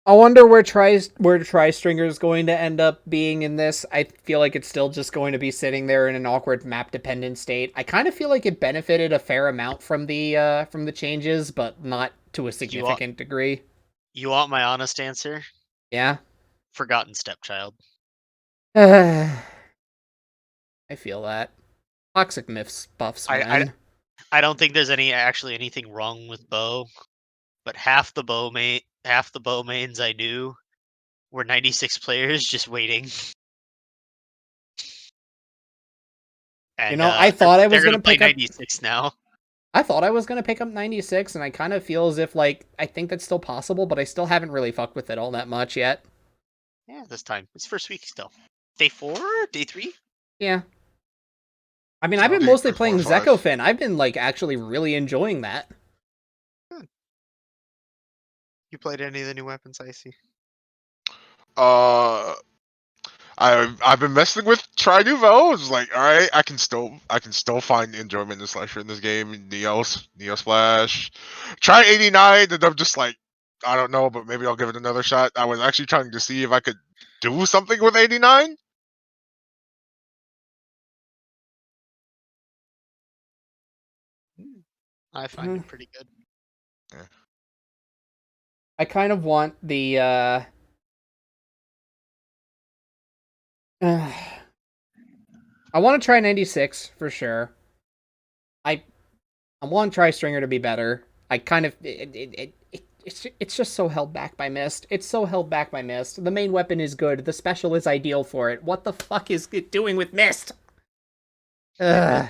wonder where Tri-Stringer is going to end up being in this. I feel like it's still just going to be sitting there in an awkward map-dependent state. I kind of feel like it benefited a fair amount from the changes, but not to a significant degree. You want my honest answer? Yeah. Forgotten Stepchild. I feel that. Toxic Myths buffs win. I don't think there's anything wrong with Bo, but half the Bo mains I knew were 96 players just waiting. And I thought I was they're gonna gonna play pick up 96 now. I thought I was gonna pick up 96, and I kind of feel as if, like, I think that's still possible, but I still haven't really fucked with it all that much yet. Yeah, this time. It's first week still. Day 4? Day 3? Yeah. I mean, I've I been think mostly it's 4 playing or 5. Zekofin. I've been, like, actually really enjoying that. You played any of the new weapons I see? I've been messing with Tri Nouveau. It's like, all right, I can still find enjoyment in the slasher in this game. Neo Splash. Try 89, and I'm just like, I don't know, but maybe I'll give it another shot. I was actually trying to see if I could do something with 89. I find it pretty good. Yeah. I kind of want the I want to try 96 for sure. I want Tri-Stringer to be better. I kind of it's just so held back by Mist. It's so held back by Mist. The main weapon is good. The special is ideal for it. What the fuck is it doing with Mist? Ugh.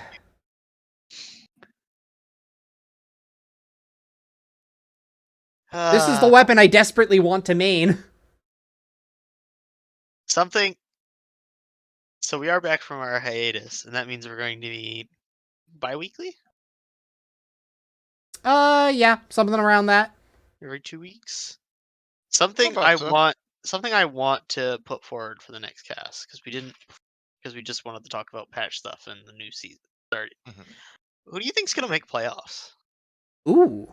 This is the weapon I desperately want to main. Something. So we are back from our hiatus, and that means we're going to be bi-weekly? Yeah, something around that. Every 2 weeks? How Something about so? I want to put forward for the next cast, because we just wanted to talk about patch stuff and the new season started. Mhm. Who do you think's gonna make playoffs? Ooh.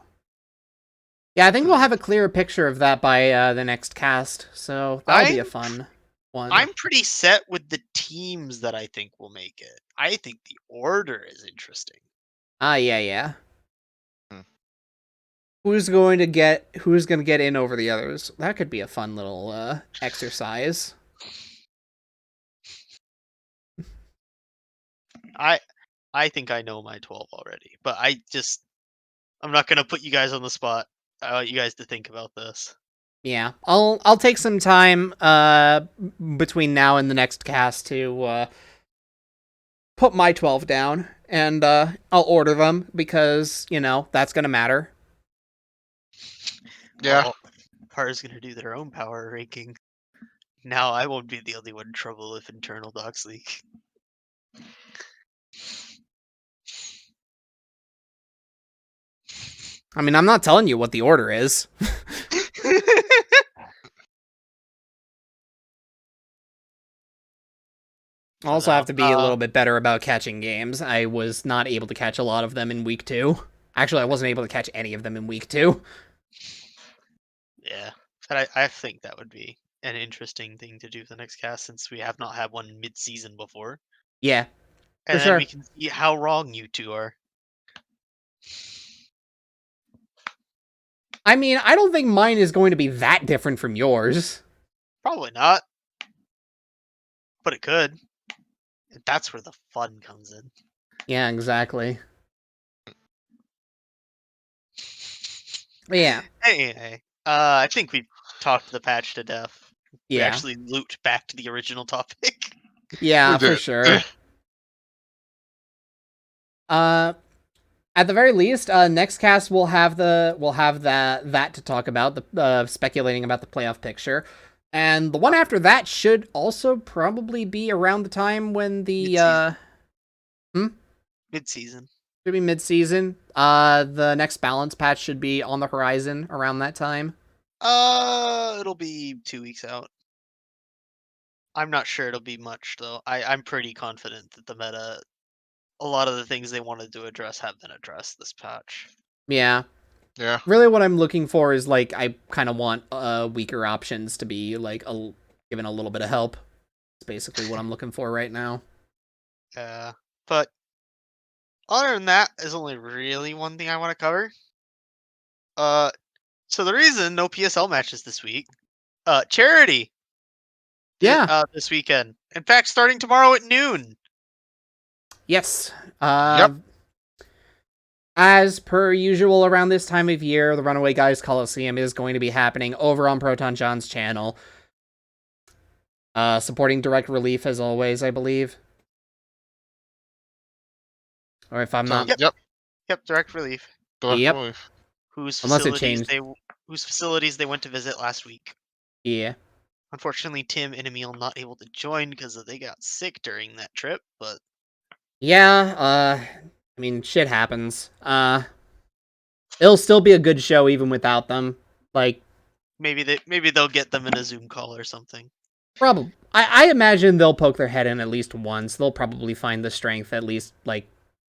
Yeah, I think we'll have a clearer picture of that by the next cast, so that'll be a fun one. I'm pretty set with the teams that I think will make it. I think the order is interesting. Yeah. Hmm. Who's going to get in over the others? That could be a fun little exercise. I think I know my 12 already, but I'm not gonna put you guys on the spot. I want you guys to think about this. Yeah, I'll take some time between now and the next cast to put my 12 down, and I'll order them because that's gonna matter. Yeah. Well, Par's gonna do their own power ranking. Now I won't be the only one in trouble if internal docs leak. I mean, I'm not telling you what the order is. I also have to be a little bit better about catching games. I was not able to catch a lot of them in week 2. Actually, I wasn't able to catch any of them in week 2. Yeah, but I think that would be an interesting thing to do for the next cast since we have not had one mid-season before. Yeah, And for then sure. we can see how wrong you two are. I mean, I don't think mine is going to be that different from yours. Probably not. But it could. And that's where the fun comes in. Yeah, exactly. Yeah. Anyway, I think we've talked the patch to death. We Yeah. actually looped back to the original topic. Yeah, We for did. sure. At the very least, next cast we'll have that to talk about, the speculating about the playoff picture. And the one after that should also probably be around the time when the Mid-season. should be mid-season. The next balance patch should be on the horizon around that time. It'll be 2 weeks out. I'm not sure it'll be much though. I'm pretty confident that the meta, a lot of the things they wanted to address have been addressed this patch. Yeah. Yeah. Really what I'm looking for is like I kind of want weaker options to be like given a little bit of help. It's basically what I'm looking for right now. Yeah, but other than that, there's only really one thing I want to cover. So the reason no PSL matches this week, charity. Yeah. This weekend. In fact, starting tomorrow at noon. Yes. Yep. As per usual around this time of year, the Runaway Guys Coliseum is going to be happening over on Proton John's channel. Supporting Direct Relief as always, I believe. Or if I'm not... Yep, Direct Relief. Yep. Relief. Whose Unless it facilities changed. whose facilities they went to visit last week. Yeah. Unfortunately, Tim and Emil not able to join because they got sick during that trip, but Yeah, I mean, shit happens. It'll still be a good show even without them. Like, maybe they'll get them in a Zoom call or something. probably. I imagine they'll poke their head in at least once. They'll probably find the strength at least, like,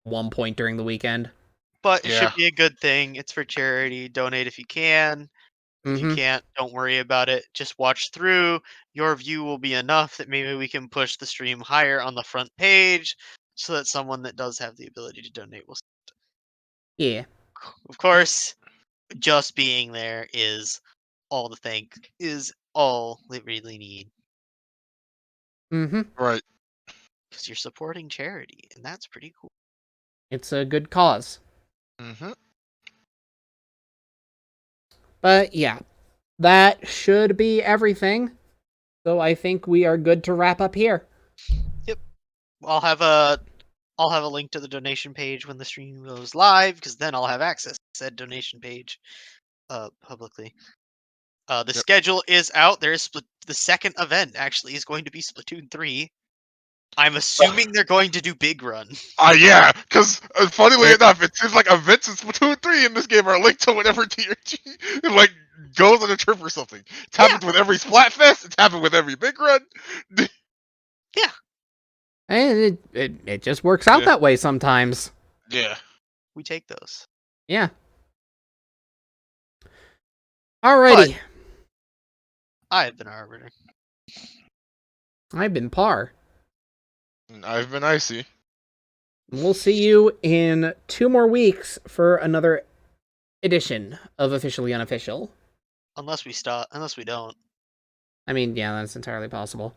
one point during the weekend. But it should be a good thing. It's for charity. Donate if you can. If you Mm-hmm. can't, don't worry about it. Just watch through. Your view will be enough that maybe we can push the stream higher on the front page so that someone that does have the ability to donate will. Yeah. Of course, just being there is all they really need. Mm-hmm. Right. Because you're supporting charity, and that's pretty cool. It's a good cause. Mm-hmm. But yeah, that should be everything. So I think we are good to wrap up here. Yep. I'll have a link to the donation page when the stream goes live, because then I'll have access to said donation page publicly. The schedule is out. There is the second event actually is going to be Splatoon 3. I'm assuming they're going to do Big Run. Yeah, because funnily enough, it seems like events in Splatoon 3 in this game are linked to whatever TRG like goes on a trip or something. It's happened with every Splatfest. It's happened with every Big Run. Yeah. And it just works out that way sometimes. Yeah. We take those. Yeah. Alrighty. I have been Arbiter. I've been Par. And I've been icy. We'll see you in 2 more weeks for another edition of Officially Unofficial. Unless we don't. I mean, yeah, that's entirely possible.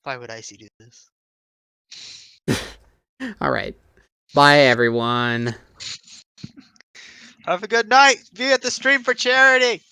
Why would Icy do this? Alright. Bye, everyone. Have a good night. Be at the stream for charity.